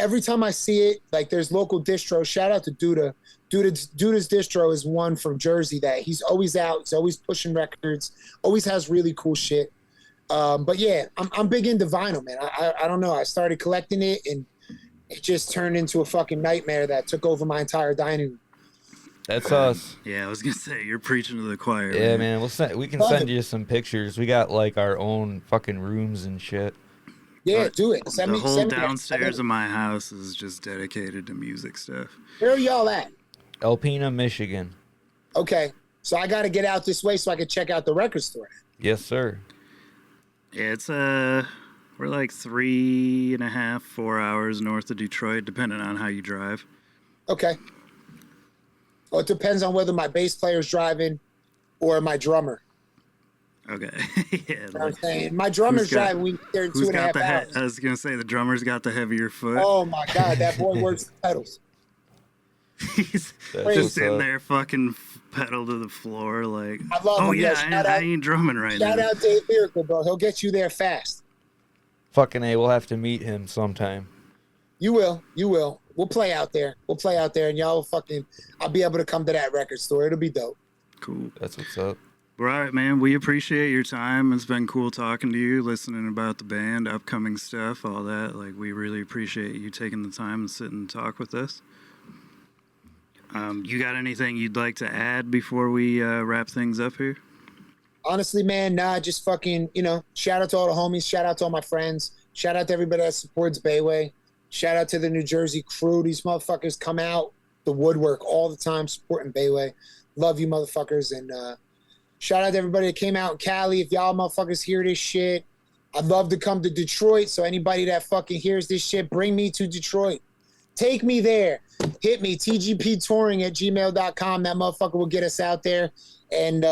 every time I see it, like there's local distros. Shout out to Duda. Duda's distro is one from Jersey that he's always out. He's always pushing records, always has really cool shit. But yeah, I'm big into vinyl, man. I don't know. I started collecting it, and it just turned into a fucking nightmare that took over my entire dining room. That's us. Yeah, I was gonna say you're preaching to the choir. Yeah, man. We can send you some pictures. We got like our own fucking rooms and shit. Yeah, do it. Send The me. whole Send me downstairs of my house is just dedicated to music stuff. Where are y'all at? Alpena, Michigan. Okay, so I got to get out this way so I can check out the record store. Yes, sir. Yeah, it's we're like 3.5, 4 hours north of Detroit, depending on how you drive. Okay. Well, it depends on whether my bass player's driving or my drummer. Okay. Yeah. You know what I'm saying? My drummer's driving. We there in 2.5 hours. I was gonna say the drummer's got the heavier foot. Oh my God, that boy works the pedals. He's just in there fucking pedal to the floor like. I love him. Yeah, Shout I ain't drumming right now. Shout out Dave Miracle, bro. He'll get you there fast. Fucking A, we'll have to meet him sometime. You will. You will. We'll play out there. And y'all will fucking. I'll be able to come to that record store. It'll be dope. Cool. That's what's up. All right, man. We appreciate your time. It's been cool talking to you, listening about the band, upcoming stuff, all that. Like, we really appreciate you taking the time to sit and talk with us. You got anything you'd like to add before we wrap things up here? Honestly, man, nah, just fucking, shout out to all the homies. Shout out to all my friends. Shout out to everybody that supports Bayway. Shout out to the New Jersey crew. These motherfuckers come out the woodwork all the time supporting Bayway. Love you, motherfuckers. And shout out to everybody that came out in Cali. If y'all motherfuckers hear this shit, I'd love to come to Detroit. So anybody that fucking hears this shit, bring me to Detroit. Take me there. Hit me, tgptouring@gmail.com. That motherfucker will get us out there. And,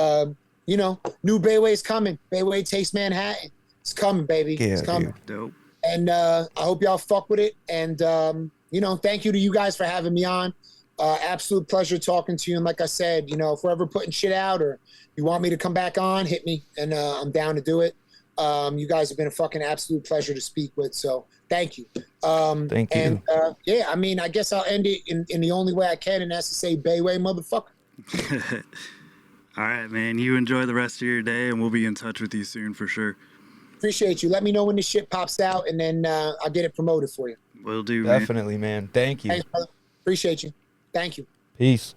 new Bayway's coming. Bayway Takes Manhattan. It's coming, baby. Yeah, it's coming. Dude. Dope. And I hope y'all fuck with it. And, thank you to you guys for having me on. Absolute pleasure talking to you. And like I said, if we're ever putting shit out or you want me to come back on, hit me. And I'm down to do it. You guys have been a fucking absolute pleasure to speak with. So thank you. Thank you. And I guess I'll end it in the only way I can. And that's to say, Bayway, motherfucker. All right, man. You enjoy the rest of your day, and we'll be in touch with you soon for sure. Appreciate you. Let me know when this shit pops out, and then I'll get it promoted for you. Will do, man. Definitely, man. Thank you. Thanks, brother. Appreciate you. Thank you. Peace.